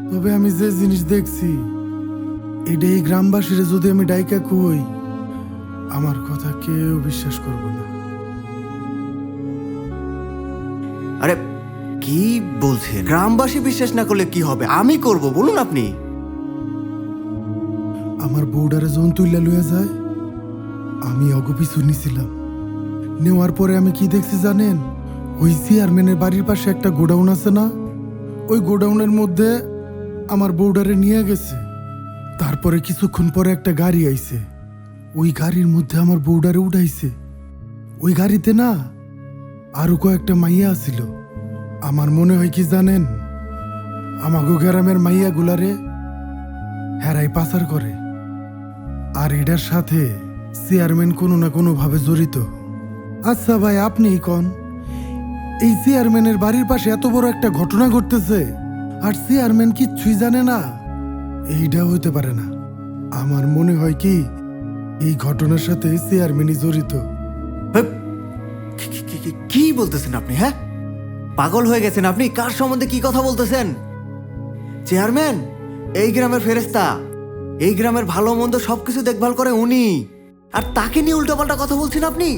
তবে আমি যে জিনিস দেখছি এটা এই গ্রামবাসীরা যদি আমি ডাইকা কই, আমার কথা কেউ বিশ্বাস করবো না। আরে কি বলছেন? গ্রামবাসী বিশ্বাস না করলে কি হবে, আমি করব, বলুন আপনি। আমার বউডারে যখন তুইলা লইয়া যায়, আমি অগো পিছু নিছিলাম। নেওয়ার পরে আমি কি দেখছি জানেন? ওই চেয়ারম্যানের বাড়ির পাশে একটা গোডাউন আছে না, ওই গোডাউনের মধ্যে আমার বউডারে নিয়ে গেছে। তারপরে কিছুক্ষণ পরে একটা গাড়ি আইছে, ওই গাড়ির মধ্যে আমার বউডারে উঠাইছে। ওই গাড়িতে না আরো কয়েকটা মাইয়া আছিল। আমার মনে হয় কি জানেন, আমাগো গ্রামের মাইয়া গুলারে হেরাই পাচার করে, আর এটার সাথে চেয়ারম্যান কোনো না কোনো ভাবে জড়িত। আচ্ছা ভাই, আপনিই কোন, এই চেয়ারম্যানের বাড়ির পাশে এত বড় একটা ঘটনা ঘটতেছে আর চেয়ারম্যান কিচ্ছুই জানে না? এইটা হইতে পারে না। আমার মনে হয় কি এই ঘটনার সাথে চেয়ারম্যানই জড়িত। হেপ, কি বলতেছেন আপনি? হ্যাঁ, পাগল হয়ে গেছেন আপনি? কার সম্বন্ধে কি কথা বলতেছেন? চেয়ারম্যান এই গ্রামের ফেরেস্তা, এই গ্রামের ভালো মন্দ সবকিছু দেখভাল করে উনি, আর তাকে নিয়ে উল্টোপাল্টা কথা বলছেন আপনি।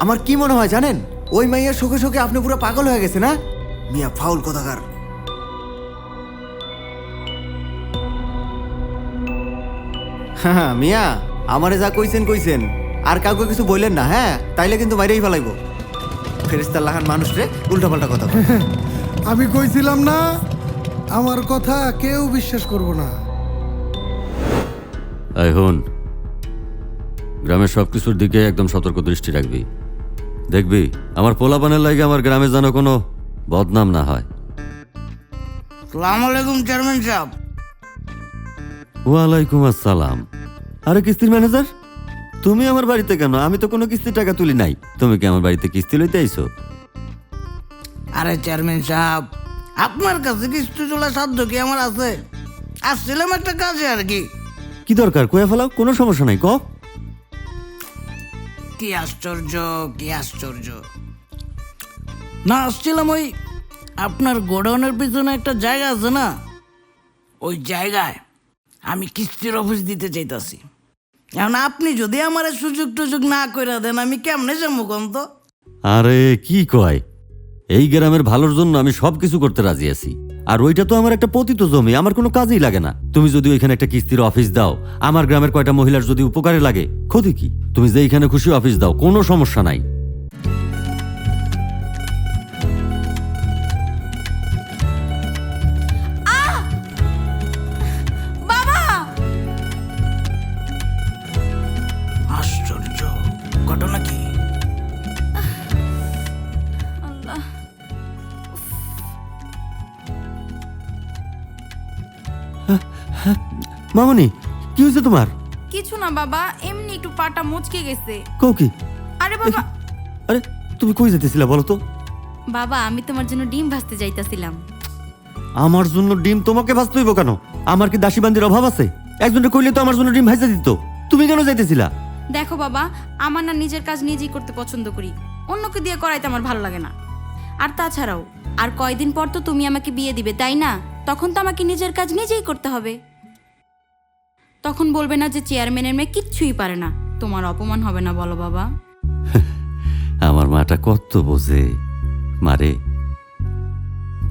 আমার কি মনে হয় জানেন, ওই মাইয়ার শোকে শোকে আপনি পুরো পাগল হয়ে গেছে না? মিয়া ফাউল কথাকার। হ্যাঁ মিয়া, আমারে যা কইছেন কইছেন, আর কাউকে কিছু বললেন না, হ্যাঁ? তাইলে কিন্তু বাইরেই ফেলাইবো। ফেরেস্তার লাগান মানুষ রে উল্টাপাল্টা কথা বলে। আমি কইছিলাম না আমার কথা কেউ বিশ্বাস করব না। এখন গ্রামের সব কিছুর দিকে একদম সতর্ক দৃষ্টি রাখবি। দেখবি আমার পোলাপানের লাগে আমার গ্রামে যেন কোনো বদনাম না হয়। সালাম আলাইকুম চেয়ারম্যান সাহেব। ওয়ালাইকুম আসসালাম। আরে কিস্তির ম্যানেজার, তুমি আমার বাড়িতে কেন? আমি তো কোনো কিস্তির টাকা তুলি নাই। তুমি কি আমার বাড়িতে কিস্তি লইতে আইছো? আরে চেয়ারম্যান সাহেব, আপনার কাছে কিস্তি তোলা সাধ্য কি আমার আছে? আসছিলাম একটা কাজে আর কি। কি দরকার কয়ে ফেলাও, কোনো সমস্যা নাই, ক। কি আশ্চর্য, কি আশ্চর্য! না, আসছিলাম ওই আপনার গোডাউনের পিছনে একটা জায়গা আছে না, ওই জায়গায় আমি কিস্তির অফিস দিতে চাইতাছি। এখন আপনি যদি আমার সুযোগ টুযোগ না করে দেন, আমি কেমনে যাবো কোন তো? আরে কি কয়, এই গ্রামের ভালোর জন্য আমি সব কিছু করতে রাজি আছি। আর ওইটা তো আমার একটা পতিত জমি, আমার কোনো কাজেই লাগে না। তুমি যদি ওইখানে একটা কিস্তির অফিস দাও, আমার গ্রামের কয়টা মহিলার যদি উপকারে লাগে, ক্ষতি কি? তুমি যে এইখানে খুশি অফিস দাও, কোনো সমস্যা নাই। বাবা, আশ্চর্য, ঘটনা কি? আল্লাহ, মামনি, কি হয়েছে তোমার? কিছু না বাবা, এমনি একটু পাটা মুচকে গেছে। কও কি? আরে বাবা, আরে তুমি কই যেতেছিলা বলো তো? বাবা আমি তোমার জন্য ডিম ভাজতে যাইতাছিলাম। আমার জন্য ডিম তোমাকে ভাজতে হইব কেন? আমার কি দাসী বান্দির অভাব আছে? একজনে কইলে তো আমার জন্য ডিম ভাজতে দিত। তুমি কেন যাইতেছিলা? দেখো বাবা, আমার না নিজের কাজ নিজেই করতে পছন্দ করি, অন্যকে দিয়ে করাইতে আমার ভালো লাগে না। আর তাছাড়াও আর কয়দিন পর তো তুমি আমাকে বিয়ে দিবে, তাই না? তখন তো আমাকে নিজের কাজ নিজেই করতে হবে। তখন বলবে না যে চেয়ারম্যানের মেয়ে কিচ্ছুই পারে না। তোমার অপমান হবে না বলো বাবা? আমার মাটা কত বোঝে মারে।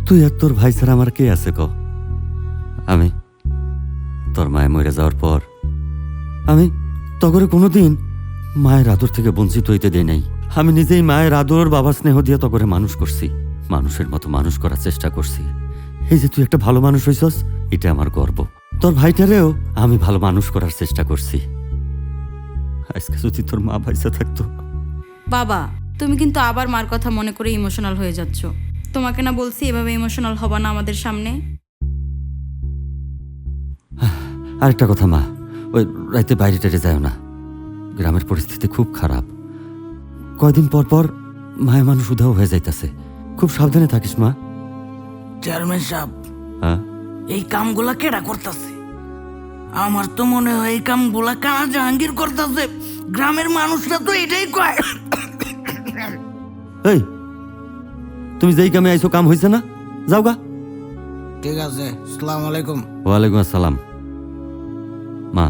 তুই আর তোর ভাই ছাড়া আমার কে আছে ক? আমি তোর মায়ে মরে যাওয়ার পর আমি তগরে কোনোদিন মায়ের আদর থেকে বঞ্চিত হইতে দেই নাই। আমি নিজেই মায়ের আদর বাবার স্নেহ দিয়ে তো করে মানুষ করছি, মানুষের মতো মানুষ করার চেষ্টা করছি। এই যে তুই একটা ভালো মানুষ হইছস, এটা আমার গর্ব। তোর ভাইটারেও আমি ভালো মানুষ করার চেষ্টা করছি। আজকে যদি তোর মা ভাইসা থাকতো। বাবা, তুমি কিন্তু আবার মার কথা মনে করে ইমোশনাল হয়ে যাচ্ছ। তোমাকে না বলছি এভাবে ইমোশনাল হবা না আমাদের সামনে। আরেকটা কথা মা, ওই রাইতে বাইরে টাইরে যায় না, গ্রামের পরিস্থিতি খুব খারাপ। কয়দিন পর পর মায়া মানুষ উধাও হয়ে যাইতাছে, খুব সাবধানে থাকিস মা। চেয়ারম্যান সাহেব, হ্যাঁ, এই কামগুলা কেডা করতেছে? আমার তো মনে হয় এই কামগুলা কানা জাহাঙ্গীর করতেছে। গ্রামের মানুষরা তো এটাই কয়। এই তুমি যেই কামে আইছো কাম হইছে না, যাও গা। ঠিক আছে, আসসালামু আলাইকুম। ওয়ালাইকুম আসসালাম। মা,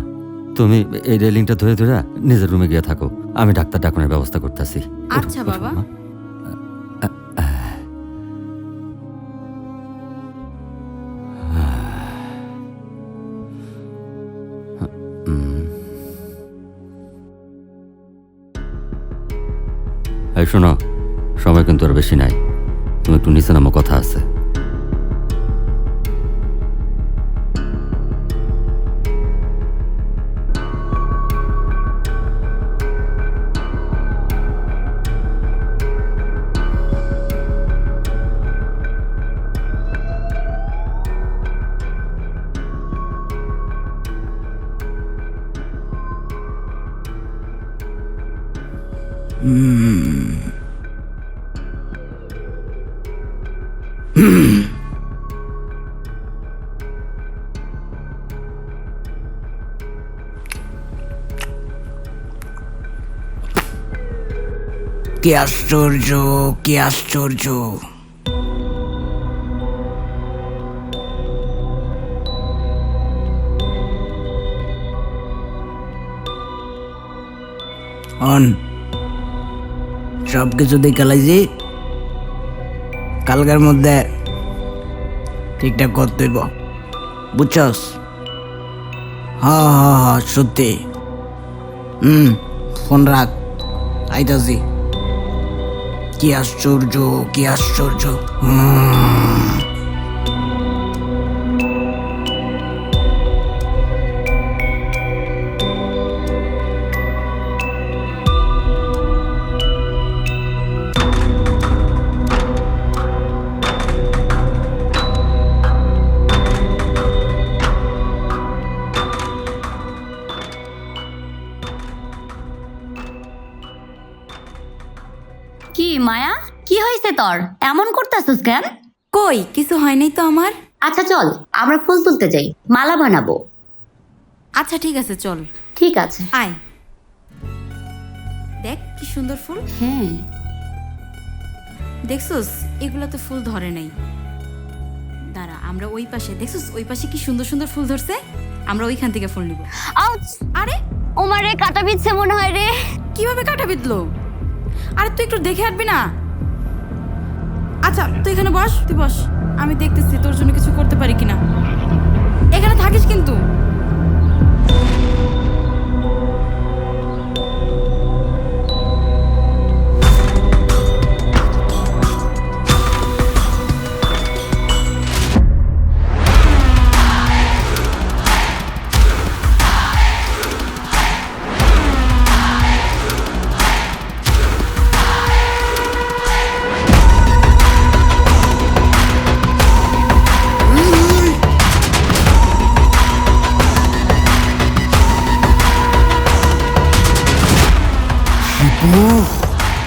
তুমি এই রেলিংটা ধরে ধরে নিজের রুমে গিয়ে থাকো, আমি ডাক্তার ডাকনের ব্যবস্থা করতেছি। আচ্ছা বাবা। এই শোনো, সময় কিন্তু আর বেশি নাই, তুমি একটু নিচে নামো, কথা আছে। কি আশ্চর্য, কি আশ্চর্য! অন সব কিছু দেখে লাইছি, কালকের মধ্যে ঠিকঠাক করতে হইব, বুঝছস? হ্যাঁ হ্যাঁ হ্যাঁ, সত্যি। ফোন রাখ, আইতাছি। কি আশ্চর্য, কি আশ্চর্য! কি মায়া, কি হয়েছে তোর? এমন করতেছিস কেন? কই কিছু হয় নাই তো আমার। আচ্ছা চল, আমরা ফুল তুলতে যাই, মালা বানাবো। আচ্ছা ঠিক আছে, চল। ঠিক আছে, আয়, দেখ কি সুন্দর ফুল। হ্যাঁ দেখছস, এগুলো তো ফুল ধরে নাই। দাঁড়া, আমরা ওই পাশে, দেখছস ওই পাশে কি সুন্দর সুন্দর ফুল ধরছে, আমরা ওইখান থেকে ফুল নিব। আউচ! আরে ওমারে কাটা বিচ্ছে মনে হয় রে। কিভাবে কাটা বিঁধলো? আরে তুই একটু দেখে হাঁটবি না? আচ্ছা তুই এখানে বস, তুই বস, আমি দেখতেছি তোর জন্য কিছু করতে পারি কিনা। এখানে থাকিস কিন্তু।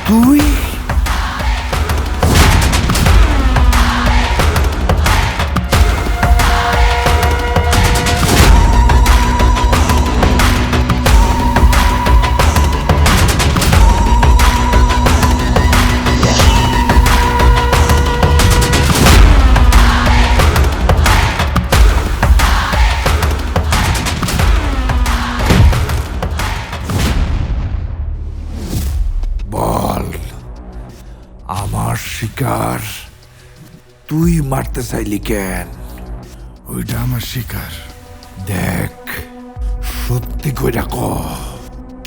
তুই শিকার তুই মারতে চাইলি কেন? ওইটা আমার শিকার। দেখ, সত্যি কইরা ক,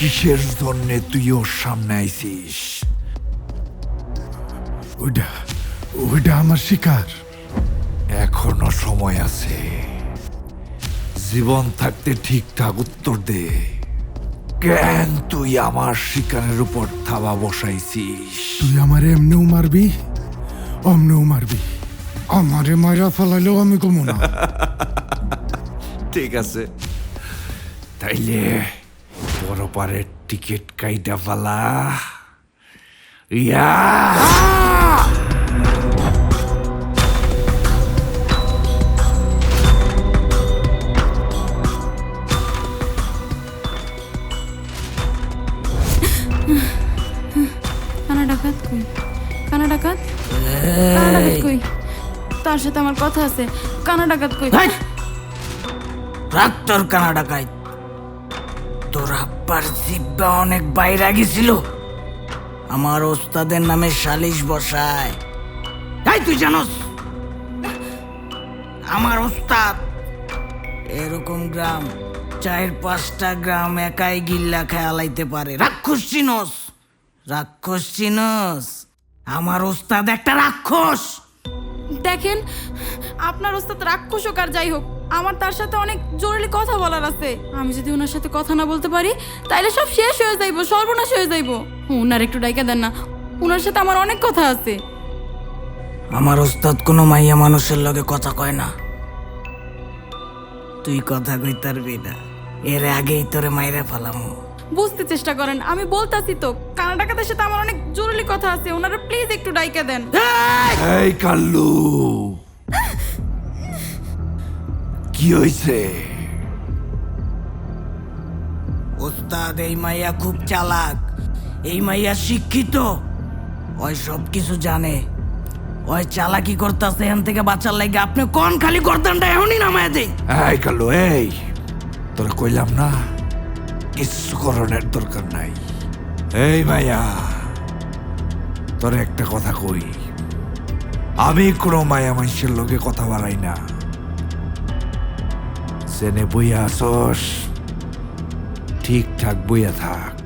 কিসের জন্যে তুই ওর সামনে আইছিস? ওইটা ওইটা আমার শিকার। এখনো সময় আছে, জীবন থাকতে ঠিকঠাক উত্তর দে। কেন তুই আমার শিকারের উপর থাবা বসাইছিস? তুই আমার এমনেও মারবি অমনেও মারবি, আমারে মারা ফেলাইলেও আমি কমু না। ঠিক আছে, তাইলে বড় পারের টিকিট কাইটা ফালা। ইয়া কানা ডাকাত কই? কানা ডাকাত? কানা ডাকাত কই? তার সাথে আমার কথা আছে। কানা ডাকাত কই? রাখ তোর কানা ডাকাই। তোর আব্বার জিব্বা অনেক বাইরে গেছিল, আমার ওস্তাদের নামে সালিশ বসায়। তাই তুই জানোস আমার ওস্তাদ এরকম গ্রাম 4-5টা গ্রাম একাই গিল্লা খেয়ালাইতে পারে। রাক্ষস চিনস? রাক্ষস চিনস? আমার ওস্তাদ একটা রাক্ষস। দেখেন, আপনার ওস্তাদ রাক্ষস হোক আর যাই হোক, আমার তার সাথে অনেক জরুরি কথা বলার আছে। আমি যদি ওনার সাথে কথা না বলতে পারি তাইলে সব শেষ হয়ে যাইব, সর্বনাশ হয়ে যাইব। ওনার একটু ডাইকা দেন না, ওনার সাথে আমার অনেক কথা আছে। আমার ওস্তাদ কোনো মাইয়া মানুষের লগে কথা কয় না। তুই কথা কইতে পারবি না, এর আগেই তোরে মাইরা ফেলামু। বুঝতে চেষ্টা করেন, আমি বলতাছি তো, কানা ডাকাতের সাথে আমার অনেক জরুরি কথা আছে। ওনারা প্লিজ একটু ডাইকা দেন। এই কাল্লু, কি হইছে? ওস্তাদ, এই মাইয়া খুব চালাক, এই মাইয়া শিক্ষিত, ওই সব কিছু জানে। ওই চালাকি করতেছে, এখান থেকে বাঁচার লাগে আপনি কোন খালি গর্দানটা এখনই নামায় দেই। এই কাল্লু, এই তোরা কইলাম না কিছু করণের দরকার নাই। এই মাইয়া, তোর একটা কথা কই, আমি কোনো মায়া মানুষের লোকে কথা বাড়াই না। সেনে বইয়া আসস, ঠিকঠাক বইয়া থাক।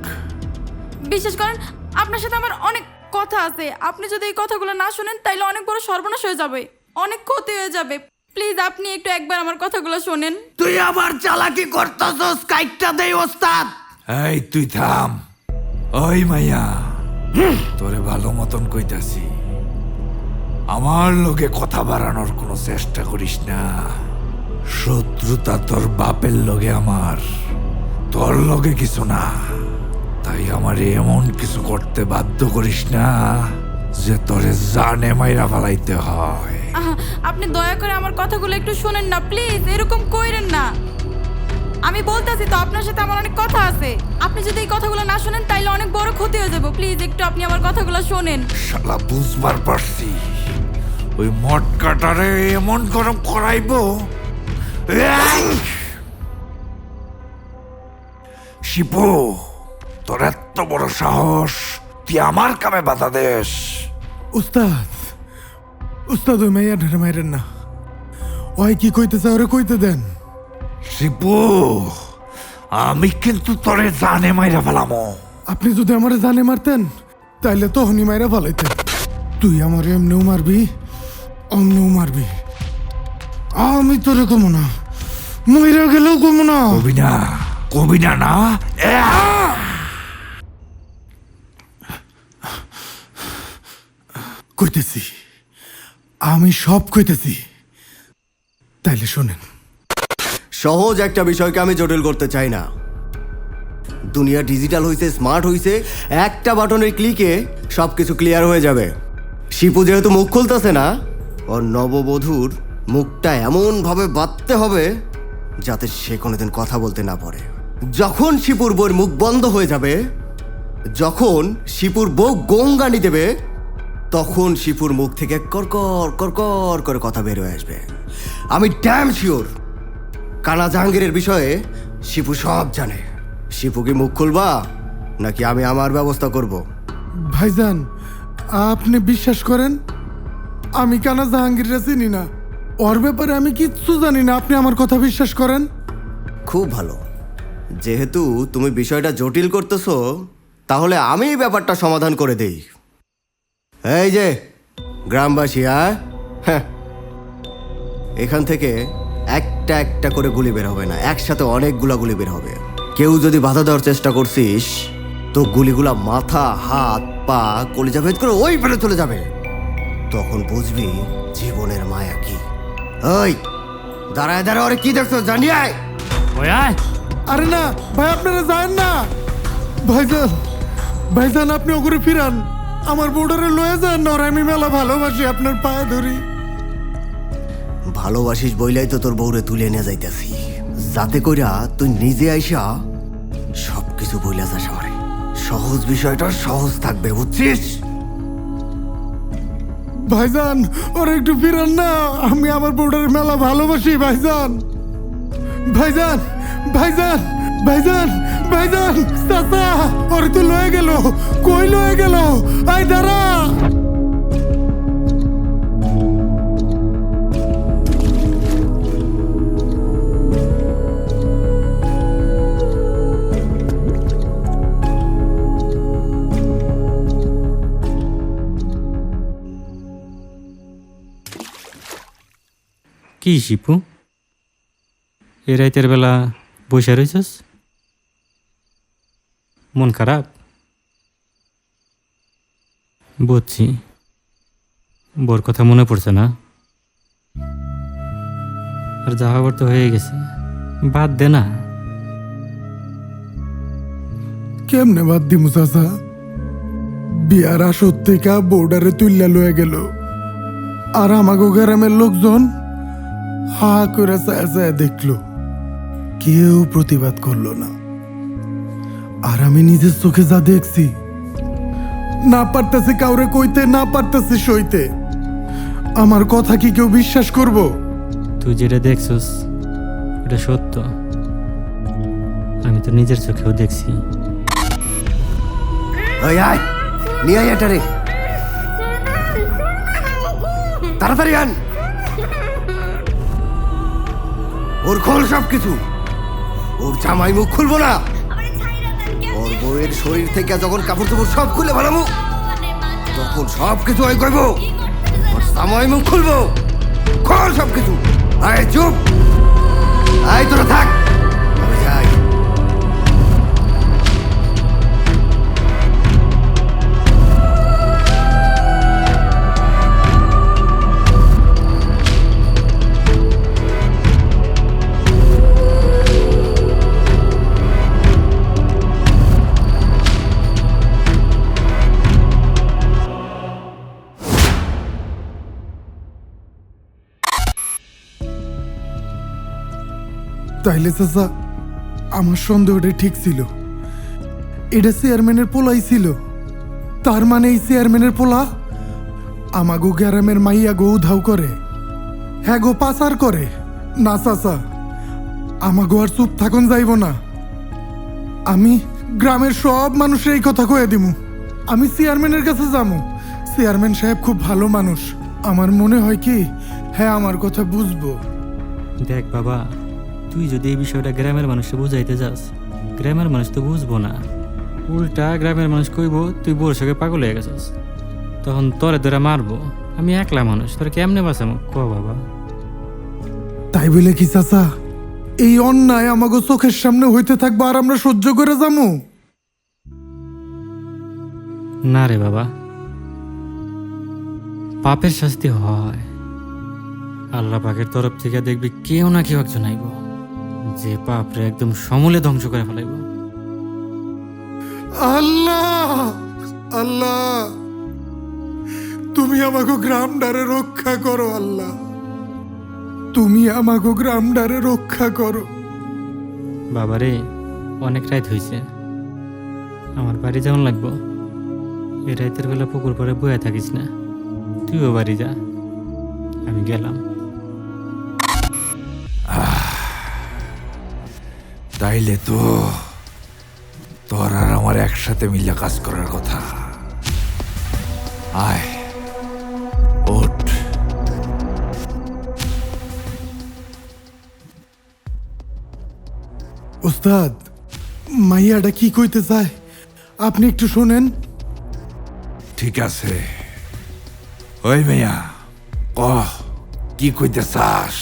বিশ্বাস করেন, আপনার সাথে আমার অনেক কথা আছে। আপনি যদি এই কথাগুলো না শুনেন তাইলে অনেক বড় সর্বনাশ হয়ে যাবে, অনেক ক্ষতি হয়ে যাবে। প্লিজ আপনি একটু একবার আমার কথাগুলো শোনেন। তুই আবার চালাকি করতেছস, কাইটটা দেই ওস্তাদ। এই তুই থাম। ওই মাইয়া, তোরে ভালো মতন কইতাছি, আমার লোকে কথা বাড়ানোর কোনো চেষ্টা করিস না। শত্রুতা তোর বাপের লগে আমার, তোর লগে কিছু না। তাই আমার এমন কিছু করতে বাধ্য করিস না যে তোরে জানে মাইরা ফেলাইতে হয়। আহা, আপনি দয়া করে আমার কথাগুলো একটু শোনেন না প্লিজ, এরকম কইরেন না। আমি বলতাছি তো, আপনার সাথে আমার অনেক কথা আছে। আপনি যদি এই কথাগুলো না শোনেন তাইলে অনেক বড় ক্ষতি হয়ে যাবে। প্লিজ একটু আপনি আমার কথাগুলো শোনেন। শালা বুঝবার পারছি, ওই মটকাটারে এমন গরম করাইবো। এই! শিপু, তোর এত বড় সাহস, তুই আমার কামে বাধা দেস? উস্তাদ, উস্তাদ ওই মাইয়া ঢেরে মাইরেন না। ওই কি কইতেছে ওরে কইতে দেন। শিপু, আমি কিন্তু তোরে জানে মাইরা ফেলামো। আপনি যদি আমারে জানে মারতেন তাইলে তখনই মাইরা ফেলাইতেন। তুই আমার এমনেও মারবি অমনেও মারবি, আমি তোরে কমু না, মইরা গেলেও কমু না। কবি না না? কইতেছি, আমি সব কইতেছি, তাইলে শোনেন। সহজ একটা বিষয়কে আমি জটিল করতে চাই না। দুনিয়া ডিজিটাল হইছে, স্মার্ট হইছে, একটা বাটনের ক্লিকে সবকিছু ক্লিয়ার হয়ে যাবে। শিপু যেহেতু মুখ খুলতেছে না, ওর নববধূর মুখটা এমন ভাবে বাঁধতে হবে যাতে সে কোনোদিন কথা বলতে না পারে। যখন শিপুর বউর মুখ বন্ধ হয়ে যাবে, যখন শিপুর বউ গঙ্গানি দেবে, তখন শিপুর মুখ থেকে কড়কড় কড়কড় করে কথা বের হয়ে আসবে। আমি ড্যাম শিওর কানা জাহাঙ্গীরের বিষয়ে শিপু সব জানে। শিপু কি মুখ খুলবা নাকি আমি আমার ব্যবস্থা করব? ভাইজান, আপনি বিশ্বাস করেন আমি কানা জাহাঙ্গীররা চিনি না, ওর ব্যাপারে আমি কিচ্ছু জানি না। আপনি আমার কথা বিশ্বাস করেন। খুব ভালো। যেহেতু তুমি বিষয়টা জটিল করতেছো, তাহলে আমি এই ব্যাপারটা সমাধান করে দেই। এই যে গ্রামবাসী, হ্যাঁ, এখান থেকে একটা একটা করে গুলি বের হবে না, একসাথে অনেকগুলা গুলি বের হবে। কেউ যদি বাধা দেওয়ার চেষ্টা করছিস তো গুলিগুলা মাথা, হাত, পা, কলিজা ভেদ করে ওই ফেলে চলে যাবে। তখন বুঝবি জীবনের মায়া কি। ওই দাঁড়ায় দাঁড়ায় ওরে কি দেখছো, জানিয়ে আয়। আরে না ভাই, আপনারা যান না। ভাইজান, ভাইজান আপনি ওগুলো ফিরান, আমার বউডারে লয়ে যান না। ওরা আমি মেলা ভালোবাসি, আপনার পায়ে ধরি। ভালোবাসিস বইলাই তো তোর বউরে তুলে নিয়ে যাইতেছি, যাতে কইরা তুই নিজে আইসা সবকিছু বইলা যাস আমারে। সহজ বিষয়টা সহজ থাকবে, বুঝছিস? ভাইজান ওরা একটু ফিরান না, আমি আমার বউডারে মেলা ভালোবাসি। ভাইজান, ভাইজান, ভাইজান, ভাইজান, ভাইজান, চাচা ওরে তো লয়ে গেল। কই লয়ে গেল? আয় দাঁড়া। কি শিপু, এ রাইতের বেলা বসে রয়েছস? মন খারাপ? বুঝছি, বোর কথা মনে পড়ছে না? আর যা হবার তো হয়ে গেছে, বাদ দে না। কেমনে বাদ দিমু চাচা? বিয়ার আসর থেকে বউডারে তুইলা লয়ে গেল, আর আমাগো গ্রামের লোকজন হা করে চায় চায় দেখলো, কেউ প্রতিবাদ করলো না। আর আমি নিজের চোখে যা দেখছি, না পারতেছি কাউরে কইতে, না পারতেছি সইতে। আমার কথা কি কেউ বিশ্বাস করব? তুই যেটা দেখছস এটা সত্য, আমি তো নিজের চোখেও দেখছি। ওই আয়, নিয়ে আয় এটারে, তাড়াতাড়ি আন। ওর খোল সবকিছু। ওর জামাই মুখ খুলবো না। ওর বউয়ের শরীর থেকে যখন কাপড় চোপড় সব খুলে ভালামু, তখন সবকিছু ওই কইব। ওর জামাই মুখ খুলবো, খোল সবকিছু। আয় চুপ, আয় তোরা থাক, আমি যাই। তাইলে চাচা আমার সন্দেহটা ঠিক ছিল, এটা চেয়ারম্যানের পোলাই ছিল। তার মানে এই চেয়ারম্যানের পোলা আমাগো গ্রামের মাইয়া গো উধাও করে, হ্যাঁ গো পাচার করে। না চাচা, আমাগো আর চুপ থাকুন যাইব না। আমি গ্রামের সব মানুষের এই কথা কয়ে দিমু। আমি চেয়ারম্যানের কাছে যাবো। চেয়ারম্যান সাহেব খুব ভালো মানুষ, আমার মনে হয় কি হ্যাঁ আমার কথা বুঝবো। দেখ বাবা, তুই যদি এই বিষয়টা গ্রামের মানুষকে বুঝাইতে যাস, গ্রামের মানুষ তো বুঝবো না। উল্টা গ্রামের মানুষ কইব তুই বোর সঙ্গে পাগল হয়ে গেছিস, তখন তোরে ধরে মারবো। আমি একলা মানুষ, তোর কেমনে বাঁচামো ক বাবা? তাই বলে কি চাচা এই অন্যায় আমাগো চোখের সামনে হইতে থাকবো আর আমরা সহ্য করে যাবো? না রে বাবা, পাপের শাস্তি হয়। আল্লাহ পাকের তরফ থেকে দেখবি কেউ না কেউ একজন আইব যে পাপরে একদম সমূলে ধ্বংস করে ফেলাইব। আল্লাহ, আল্লাহ তুমি আমাগো গ্রামটারে রক্ষা করো। আল্লাহ তুমি আমাগো গ্রামটারে রক্ষা করো। বাবারে, অনেক রাত হয়েছে, আমার বাড়ি যেমন লাগবো। এই রাতের বেলা পুকুর পরে বয়ে থাকিস না, তুইও বাড়ি যা, আমি গেলাম। তাইলে তো তোর আর আমার একসাথে মিলে কাজ করার কথা। আয় ওঠ। ওস্তাদ, মাইয়াটা কি কইতে চায় আপনি একটু শোনেন। ঠিক আছে, ওই মেয়া কহ কি কইতে চাস?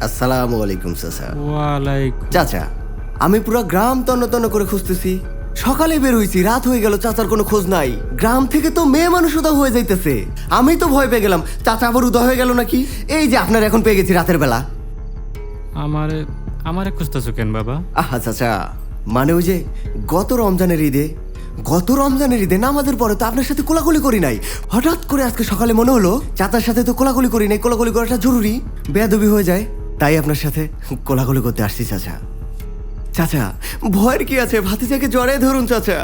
আসসালামু আলাইকুম চাচা। ওয়ালাইকুম। চাচা, আমি পুরো গ্রাম তন্ন তন্ন করে খুঁজতেছি, সকালে বের হইছি, রাত হয়ে গেল, চাচার কোনো খোঁজ নাই। গ্রাম থেকে তো মেয়ে মানুষ উদয় হয়ে যাইতেছে। আমি তো ভয় পেয়ে গেলাম চাচা আবার উদয় হয়ে গেল নাকি। এই যে আপনার এখন পেয়ে গেছি রাতের বেলা। আমারে আমারে খুঁজতেছো কেন বাবা? আহা চাচা, মানে ওই যে গত রমজানের ঈদে নামাজের পরে তো আপনার সাথে কোলাকুলি করি নাই। হঠাৎ করে আজকে সকালে মনে হলো চাচার সাথে তো কোলাকুলি করি নাই, কোলাকুলি করাটা জরুরি, বেয়াদবি হয়ে যায়, তাই আপনার সাথে কোলাকুলি করতে আসছি চাচা। চাচা ভয়ের কি আছে, ভাতিজাকে জড়ায় ধরুন চাচা।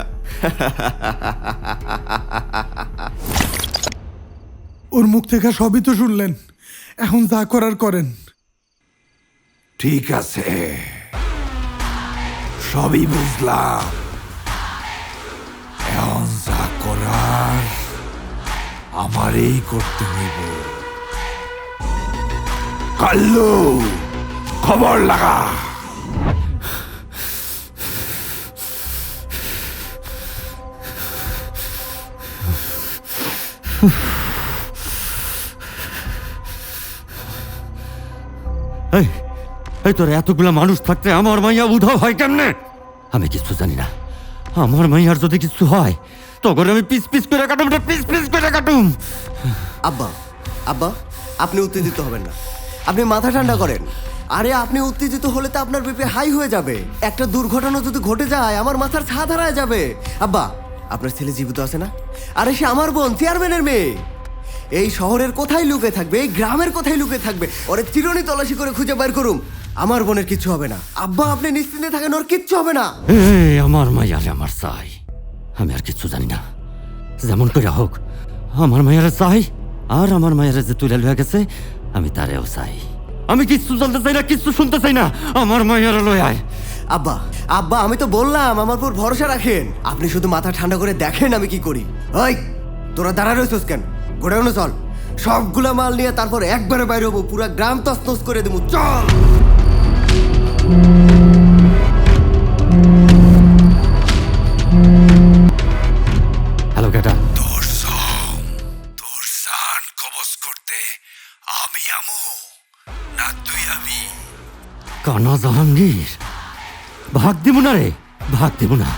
ওর মুখ থেকে সবই তো শুনলেন, এখন যা করার করেন। ঠিক আছে, সবই বুঝলাম। এখন যা করার আমারই করতে হইব। কাল্লু, খবর লাগা। এই এই তোর এতগুলা মানুষ থাকতে আমার মাইয়া উধাও হয় কেমনে? আমি কিছু জানি না। আমার মাইয়ার যদি কিছু হয় তখন আমি পিস পিস করে কাটুম রে, পিস পিস করে কাটুম। আব্বা, আব্বা আপনি উত্তেজিত হবেন না, আপনি মাথা ঠান্ডা করেন। আরে আপনি উত্তেজিত হলে তো আপনার বিপি হাই হয়ে যাবে। একটা দুর্ঘটনা যদি ঘটে যায় আমার মাথার ছাদ হারায় যাবে। আব্বা, আপনার ছেলে জীবিত আছে না? আরে সে আমার বোন, চেয়ারম্যানের মেয়ে। এই শহরের কোথায় লুকে থাকবে, এই গ্রামের কোথায় লুকে থাকবে, ওরে চিরুনি তল্লাশি করে খুঁজে বের করুম। আমার বোনের কিচ্ছু হবে না। আব্বা আপনি নিশ্চিন্তে থাকেন, ওর কিচ্ছু হবে না। এই আমার মাইয়ারে আমার চাই, আমি আর কিচ্ছু জানি না। যেমন করে হোক আমার মাইয়ারে চাই, আর আমার মাইয়ারে যে তুলে লয়ে গেছে আমি তারেও চাই। আমি কিচ্ছু জানতে চাই না, কিচ্ছু শুনতে চাই না, আমার মাইয়ারে লয়ে আয়। আব্বা, আব্বা আমি তো বললাম আমার উপর ভরসা রাখেন, আপনি শুধু মাথা ঠান্ডা করে দেখেন আমি কি করি। ওই তোরা দাঁড়া রয়েছিস কেন? গোডাউনে চল, সবগুলা মাল নিয়ে তারপর একবারে বাইরে হবো, পুরো গ্রাম তছনছ করে দেবো। চল। হ্যালো কেটা? তোর জান কবজ করতে আমি আমু না তুই? আমি কানা জাহাঙ্গীর, ভাগ দিব না রে, ভাগ দিব না।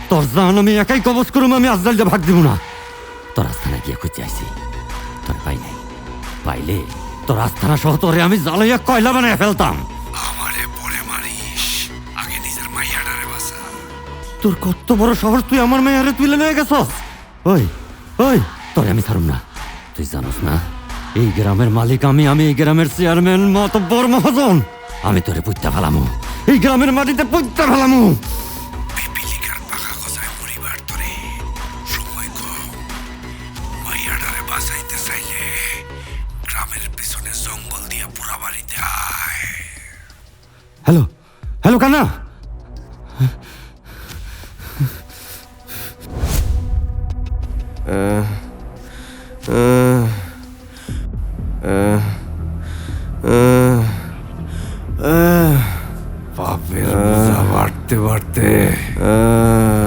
তোর জান আমি একাই কবজ করুম, আমি আজরাইলটা ভাগ দিব না। তোর আস্থানা গিয়ে খুঁজে আইছি, তোর পাই নাই। পাইলে তোর আস্থানা সহ তোরে আমি জ্বালাইয়া কয়লা বানায় ফেলতাম। আমারে পরে মারিস, আগে নিজের মাইয়াডারে বাঁচা। তোর কত বড় শহর, তুই আমার মেয়ারে তুলে নিয়ে গেছস? ওই ওই তোরে আমি ছাড়ুম না। তুই জানোস না এই গ্রামের মালিক আমি, আমি এই গ্রামের চেয়ারম্যান, মাতব্বর মহাজন। আমি তোরে পুঁততে ফেলামু, এই গ্রামের মাটিতে পুঁততে ফেলামু। পিপিলিকার পাখা গজায় মরিবার তোরে সময় কম। মাইয়াডারে বাঁচাইতে চাইলে গ্রামের পিছনে জঙ্গল দিয়া পুরা বাড়িতে আয়। হ্যালো হ্যালো কানা, পাপের বোঝা বাড়তে বাড়তে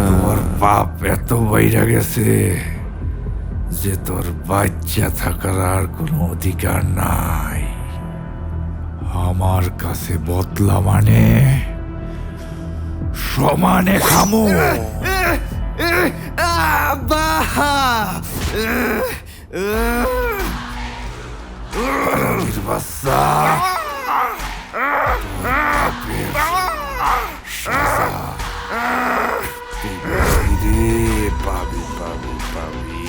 তোমার পাপ এত বাইরা গেছে যে তোর বাচ্চা থাকার আর কোনো অধিকার নাই। আমার কাছে বদলা মানে সমানে খামো। বাচ্চা পাবি পাবি পাবি।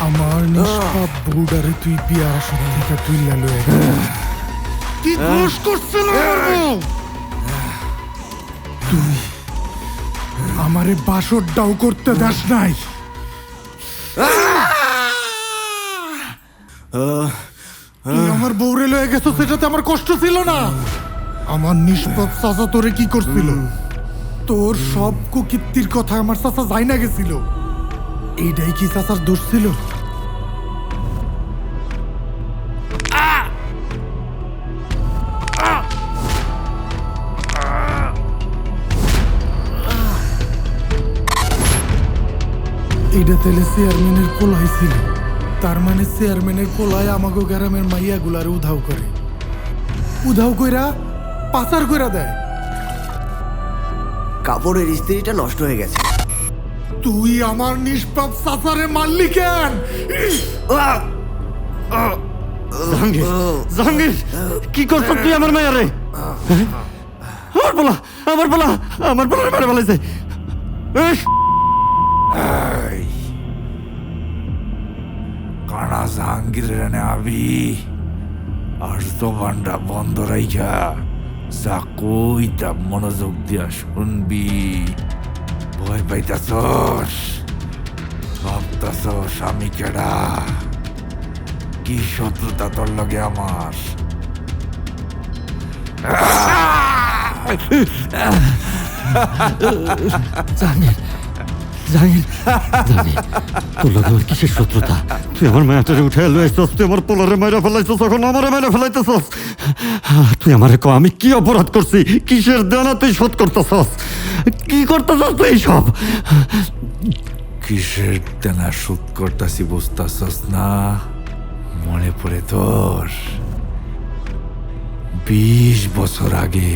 আমার নিষ্পাপ বউডারে তুই বিয়ার আসর থেকে তুই লালো কি দোষ করছিল তুই? আমারে বাসর ডাউ করতে দাস নাই। তুই আমার বউরে লয়ে গেছো, সেটাতে আমার কষ্ট ছিল না। আমার নিষ্পাপ চাচা তোরে কি করছিল? তোর সব কুকীর্তির কথা আমার চাচা যাই না গেছিল। এইটাই কি চাচার দোষ ছিল? এইটা তাহলে চেয়ারম্যানের পোলাই ছিল। তার মানে চেয়ারম্যানের পোলাই আমাকে গ্রামের মাইয়া গুলার উধাও করে, উধাও কইরা পাচার কইরা দেয়। কাপড়ের ইস্ত্রিটা নষ্ট হয়ে গেছে। তুই আমার নিষ্পাপ চাচারে মারলি কেন? জাহাঙ্গীর, জাহাঙ্গীর, কি করছ তুই আমার মায়ারে? আমার বলা, আমার বলা, আমার বলার মেরে ফেলাইছে। এই, কানা জাহাঙ্গীরের এনে আবি আর জবানটা বন্ধ রাইখা যা কই তা মনোযোগ দিয়া শুনবি। ভয় পাইতাছস, ভাবতাছস আমি কেডা, কি শত্রুতা তোর লগে আমার। জাহাঙ্গীর, জাহাঙ্গীর, জাহাঙ্গীর, তোর লগে আমার কিসের শত্রুতা? তুই আমার মায়াটারে উঠাই লইছস, তুই আমার পোলারে মাইরা ফেলাইছস, এখন আমারে মাইরা ফেলাইতেছস। তুই আমারে ক আমি কি অপরাধ করছি? কিসের দেনা তুই শোধ করতেছস? কি করতেছস তুই এইসব? কিসের দেনা শোধ করতাছি বুঝতাছস না? মনে পড়ে তোর 20 বছর আগে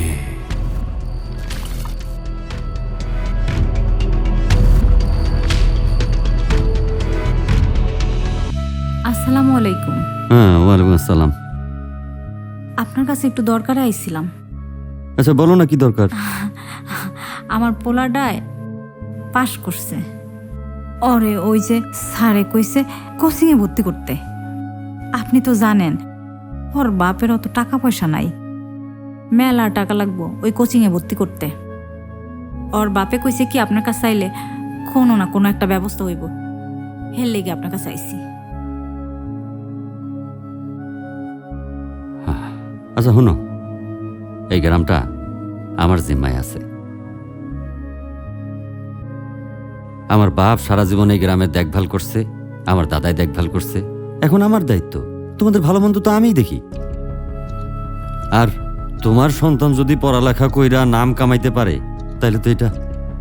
আসসালামু আলাইকুম। হ্যাঁ, ওয়ালাইকুম আসসালাম। আপনার কাছে একটু দরকারে আইছিলাম। আচ্ছা বলো না কি দরকার? আমার পোলাডায় পাশ করছে, ওরে ওই যে স্যারে কইছে কোচিংয়ে ভর্তি করতে। আপনি তো জানেন ওর বাপের অত টাকা পয়সা নাই, মেলা টাকা লাগবো ওই কোচিংয়ে ভর্তি করতে। ওর বাপে কইছে কি আপনার কাছে চাইলে কোনো না কোনো একটা ব্যবস্থা হইব, হের লেগে আপনার কাছে আইছি। আচ্ছা শোনো, এই গ্রামটা আমার জিম্মায় আছে। আমার বাপ সারা জীবন এই গ্রামের দেখভাল করছে, আমার দাদাই দেখভাল করছে, এখন আমার দায়িত্ব। তোমাদের ভালো মন্দ তো আমিই দেখি। আর তোমার সন্তান যদি পড়ালেখা কইরা নাম কামাইতে পারে, তাহলে তো এটা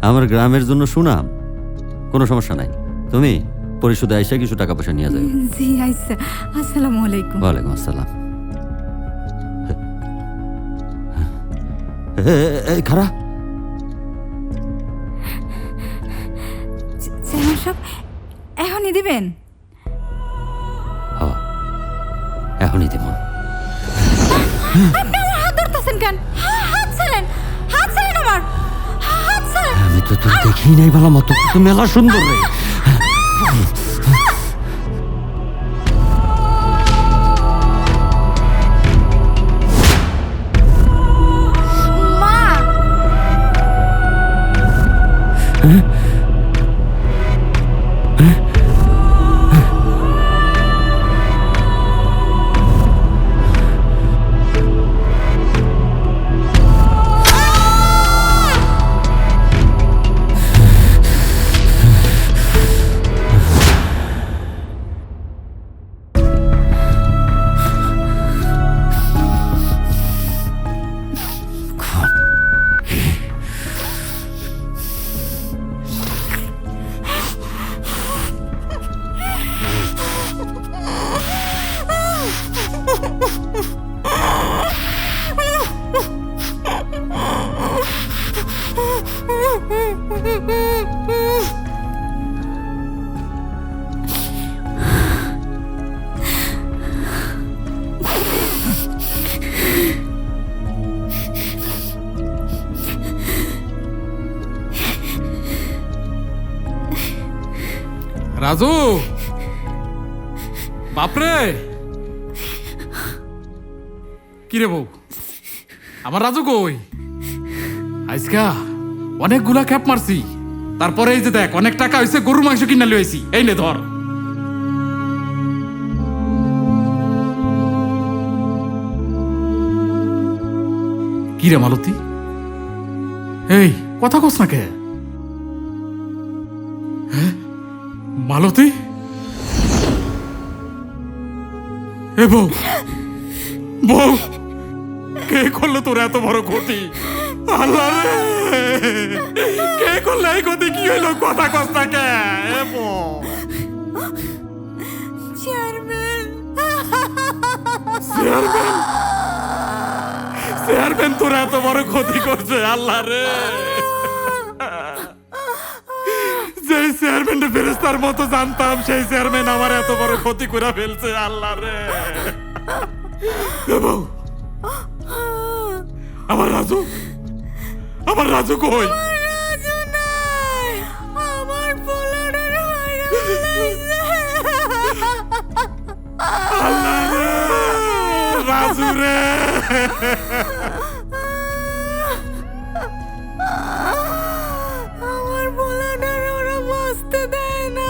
আমার গ্রামের জন্য সুনাম। কোনো সমস্যা নাই, তুমি পরিশোধে আইসা কিছু টাকা পয়সা নিয়ে যাবে। জি আইসা। আসসালামু আলাইকুম। ওয়ালাইকুম আসসালাম। এই খারা, চেয়ারম্যান সাহেব এখনই দিবেন? এখনই দেব। আপনি আমার হাত ধরতেছেন কেন? হাত ছাড়েন, হাত ছাড়েন আমার, হাত ছাড়েন। আমি তো তোর দেখি নাই ভালো মতো, তো মেলা সুন্দর রে। রাজু, বাপরে, কিরে বউ, আমার রাজু কই? আজকা অনেকগুলা ক্যাপ মারছি, তারপরে এই যে দেখ অনেক টাকা হয়েছে, গরুর মাংস কিনা লইছি, এই নে ধর। কি রে মালতী, এই কথা কস না কে? হ্যাঁ? মালতী, এ বউ, বউ, কে করলো তোর এত বড় ক্ষতি? আল্লাহ রে, কে করলো এই ক্ষতি? কি হইলো? কথা কস না কে? এ বউ, চেয়ারম্যান, চেয়ারম্যান তোর এত বড় ক্ষতি করছে? আল্লাহ রে, যে চেয়ারম্যানটা ফেরেস্তার মতো জানতাম, সেই চেয়ারম্যান আমার এত বড় ক্ষতি করে ফেলছে। আল্লাহ রে, এ বউ, আমার রাজু, আমার রাজু কই? আল্লাহ রে, রাজু রে, আমার পোলাটার ওরা বাঁচতে দেয় না।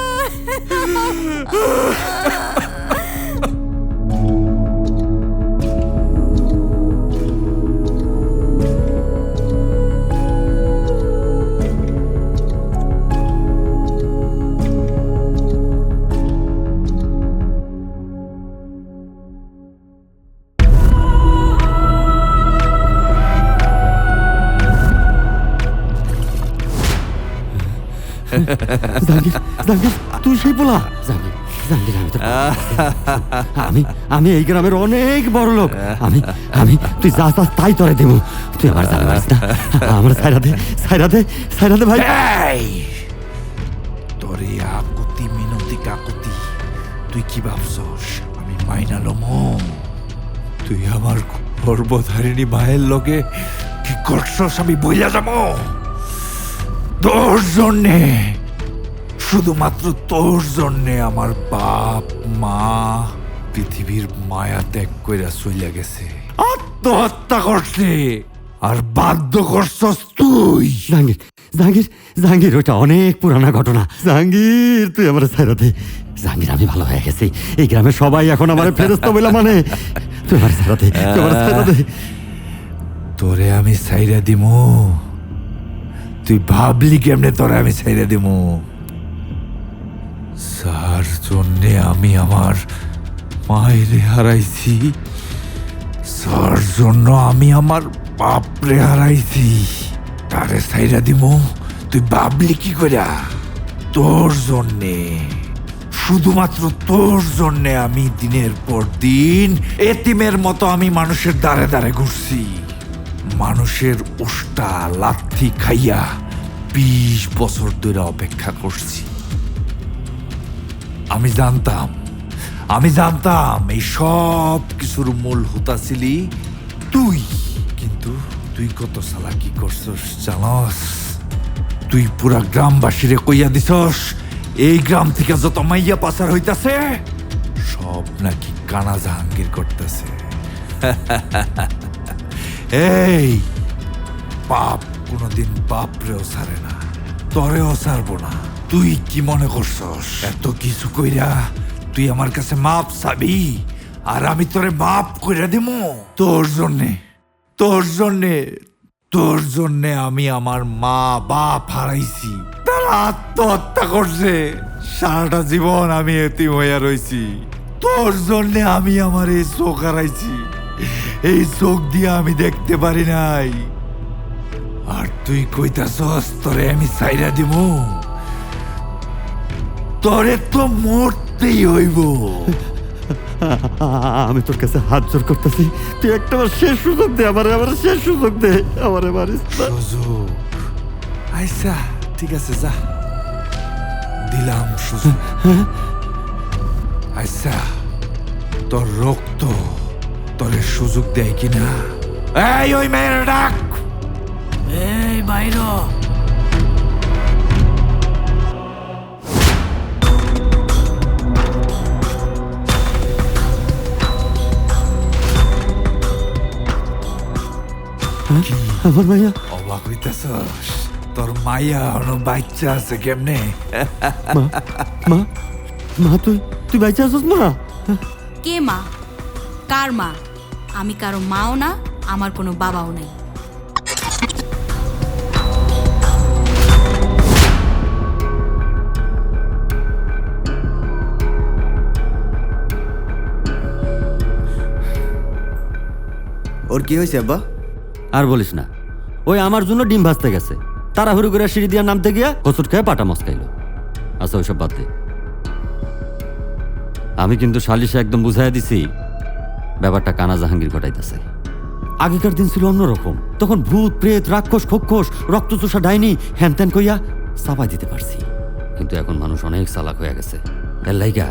জাহাঙ্গীর, জাহাঙ্গীর, তুই সেই পোলা? জাহাঙ্গীর, জাহাঙ্গীর, আমি এই গ্রামের অনেক বড় লোক। আমি তুই যা চাস তাই তোরে দেবো। তুই আমার জানা পারিস না। আমার সাইরা দে, সাইরা দে, সাইরা দে ভাই। তোরে আকুতি মিনতি কাকুতি, তুই কি ভাবছস আমি মাইনা লমো? তুই আমার গর্ভধারিণী মায়ের লগে কি করছস আমি বইলা যাবো? তোর জন্যে, শুধুমাত্র তোর জন্যে আমার বাপ মা পৃথিবীর মায়া ত্যাগ কইরা চইলা গেছে, আত্মহত্যা করছে, আর বাধ্য করছস তুই। জাহাঙ্গীর, জাহাঙ্গীর, জাহাঙ্গীর, ওইটা অনেক পুরানা ঘটনা। জাহাঙ্গীর, তুই আমার সাইরা দে। জাহাঙ্গীর, আমি ভালো হয়ে গেছি। এই গ্রামের সবাই এখন আমার ফেরেশতা বলে মানে। তুই আমার সাইরা দে, তুই আমার সাইরা দে। তোরে আমি সাইরা দিমু? তুই ভাবলি কেমনে তোরে আমি সাইরা দিমু? যার জন্যে আমি আমার মায়েরে হারাইছি, যার জন্য আমি আমার বাপরে হারাইছি, তারে সাইরা দিমু? তুই ভাবলি কি কইরা? তোর জন্যে, শুধুমাত্র তোর জন্যে আমি দিনের পর দিন এতিমের মতো আমি মানুষের দ্বারে দ্বারে ঘুরছি, মানুষের উষ্টা লাথি খাইয়া 20 বছর ধরে অপেক্ষা করছি। আমি জানতাম এই সব কিছুর মূল হুতা ছিলি তুই, কিন্তু তুই কত চালাকি করছস জানস? তুই পুরা গ্রামবাসীরে কইয়া দিছস এই গ্রাম থেকে যত মাইয়া পাচার হইতাছে সব নাকি কানা জাহাঙ্গীর করতেছে। এই পাপ কোনদিন বাপরেও ছাড়ে না, তরেও ছাড়বো না। তুই কি মনে করছস এত কিছু কইরা তুই আমার কাছে মাপ চাবি আর আমি তোরে মাপ কইরা দিমু? তোর জন্যে, তোর জন্যে, তোর জন্যে আমি আমার মা বাপ হারাইছি, তারা আত্মহত্যা করছে, সারাটা জীবন আমি এতিম হইয়া রইছি। তোর জন্যে আমি আমার এই চোখ হারাইছি, এই চোখ দিয়ে আমি দেখতে পারি নাই। আর তুই কইতাছস তোরে আমি সাইরা দিমু? তোরে তো মরতেই হইব। আমি তোর কাছে হাত জোর করতেছি, তুই একটা শেষ সুযোগ দে আমারে, আমার শেষ সুযোগ দে আমারে, মারিস না। সুযোগ? আচ্ছা ঠিক আছে, যা দিলাম সুযোগ। আচ্ছা তোর রক্ত তোরে সুযোগ দেয় কিনা? এই ওই মেয়ের ডাক। এই বাইর। আমার মাইয়া। অবাক হইতাছস? তোর মাইয়া হলো বাচ্চা আছে কেমনে? মা, মা, মা, তুই বাচ্চা আছিস? মা, কে মা? কার মা? আমি কারো মাও না, আমার কোনো বাবাও নাই। ওর কি হয়েছে আব্বা? আর বলিস না, ওই আমার জন্য ডিম ভাজতে গেছে, তাড়াহুড়ো করে সিঁড়ি দিয়ে নামতে গিয়া কচুট খেয়ে পাটা মস্কাইল। আচ্ছা ওইসব বাদ দে, আমি কিন্তু সালিশে একদম বুঝাইয়া দিছি ব্যাপারটা কানা জাহাঙ্গীর ঘটাইতেছে। আগেকার দিন ছিল অন্যরকম, তখন ভূত প্রেত রাক্ষস খোক্ষস রক্তচোষা ডাইনি হ্যান ত্যান কইয়া চাপাই দিতে পারছি। কিন্তু এখন মানুষ অনেক চালাক হয়ে গেছে, এর লাইগা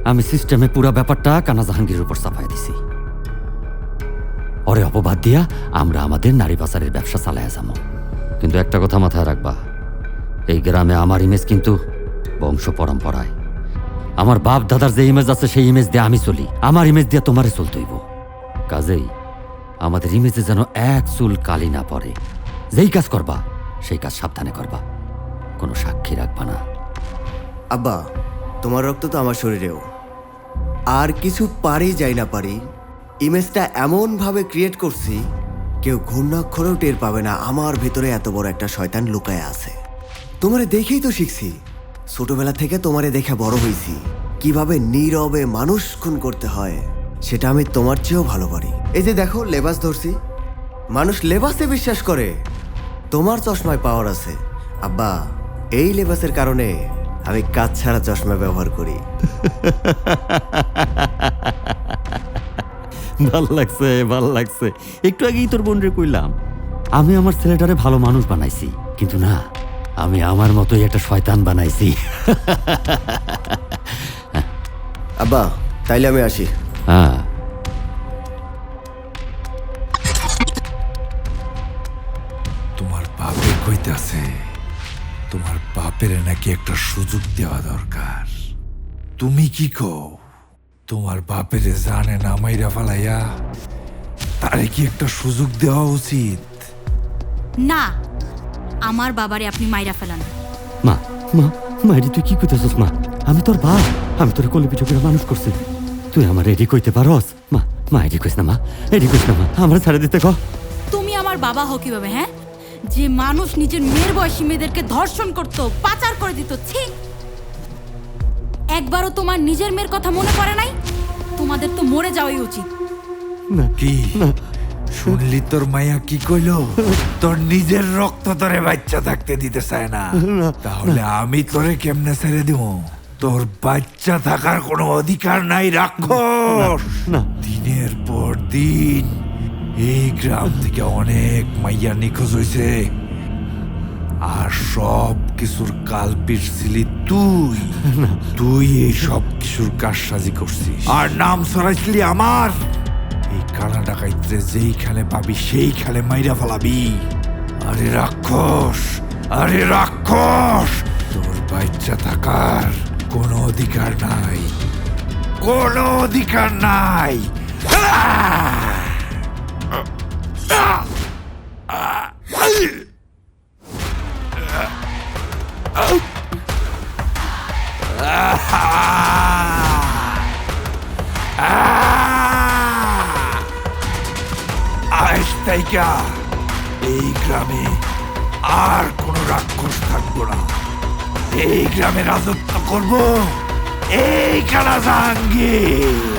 আমি সিস্টেমে পুরা ব্যাপারটা কানা জাহাঙ্গীরের উপর চাপাই দিছি। ওরে অপবাদ দিয়া আমরা আমাদের নারী পাচারের ব্যবসা চালাইয়া যাবো। কিন্তু একটা কথা মাথায় রাখবা, এই গ্রামে আমার ইমেজ কিন্তু বংশ পরম্পরায়, আমার বাপ দাদার যে ইমেজ আছে সেই ইমেজ দিয়ে আমি চলি, আমার ইমেজ দিয়ে তোমারে চলতে হইব। কাজেই আমাদের ইমেজে যেন এক চুল কালি না পড়ে। যেই কাজ করবা সেই কাজ সাবধানে করবা, কোনো সাক্ষী রাখবা না। আব্বা, তোমার রক্ত তো আমার শরীরেও। আর কিছু পারি যাই না পারি, ইমেজটা এমনভাবে ক্রিয়েট করছি কেউ ঘূর্ণাক্ষরেও টের পাবে না আমার ভেতরে এত বড় একটা শয়তান লুকায় আছে। তোমারে দেখেই তো শিখছি, ছোটবেলা থেকে তোমারে দেখে বড় হয়েছি। কিভাবে নীরবে মানুষ খুন করতে হয় সেটা আমি তোমার চেয়েও ভালো পারি। এই যে দেখো লেবাস ধরছি, মানুষ লেবাসে বিশ্বাস করে, তোমার চশমায় পাওয়ার আছে। আব্বা, এই লেবাসের কারণে আমি কাজ ছাড়া চশমা ব্যবহার করি। ভাল লাগছে, ভাল লাগছে। একটু আগেই তোর বোনরে কইলাম আমি আমার ছেলেটারে ভালো মানুষ বানাইছি, কিন্তু না, আমি আমার মতোই একটা শয়তান বানাইছি। আব্বা, তাইলে আমি আসি। হ্যাঁ, তোমার বাপে কইতাছে তোমার বাপের নাকি একটা সুযোগ দেওয়া দরকার। তুমি কি কও? তোমার বাপের জানে না মাইরা ফালাইয়া তারে কি একটা সুযোগ দেওয়া উচিত? না, আমার বাবারে আপনি মাইরা ফেলান। মা মা মাইরি তুই কি কইতেছস? মা, আমি তোর বাপ, আমি তোর কলি পিঠে করে মানুষ করছি, তুই আমার এডি কইতে পারস? মা মা এডি কইস না, মা এডি কইস না, মা আমরা ছেড়ে দিতে কহ। তুমি আমার বাবা হও কিভাবে, হ্যাঁ? যে মানুষ নিজের মেয়ের বয়সী মেয়েদেরকে ধর্ষণ করতো, পাচার করে দিত। ছি, একবারও তোমার নিজের মেয়ের কথা মনে পড়ে নাই? তোমাদের তো মরে যাওয়াই উচিত। কি শুনলি তোর মায়া কি কইল? তোর নিজের রক্ত তোরে বাচ্চা থাকতে দিতে চায় না, তাহলে আমি তোরে কেমনে ছেড়ে দিব? তোর বাচ্চা থাকার কোনো অধিকার নাই রাক্ষস। দিনের পর দিন এই গ্রাম থেকে অনেক মাইয়া নিখোঁজ হয়েছে, আর সব কিছুর কালপিট ছিলি তুই। তুই এই সব কিছুর কারসাজি করছিস আর নাম ছড়াইছিলি আমার। এই কানা ডাকাইতে যেইখানে পাবি সেইখানে মাইরা ফেলাবি। আরে রাক্ষস, আরে রাক্ষস, তোর বাচ্চা থাকার কোনো অধিকার নাই, কোনো অধিকার নাই। আজ থেকে এই গ্রামে আর কোনো রাক্ষস থাকবো না। এই গ্রামে রাজত্ব করবো এই কানা জাহাঙ্গীর।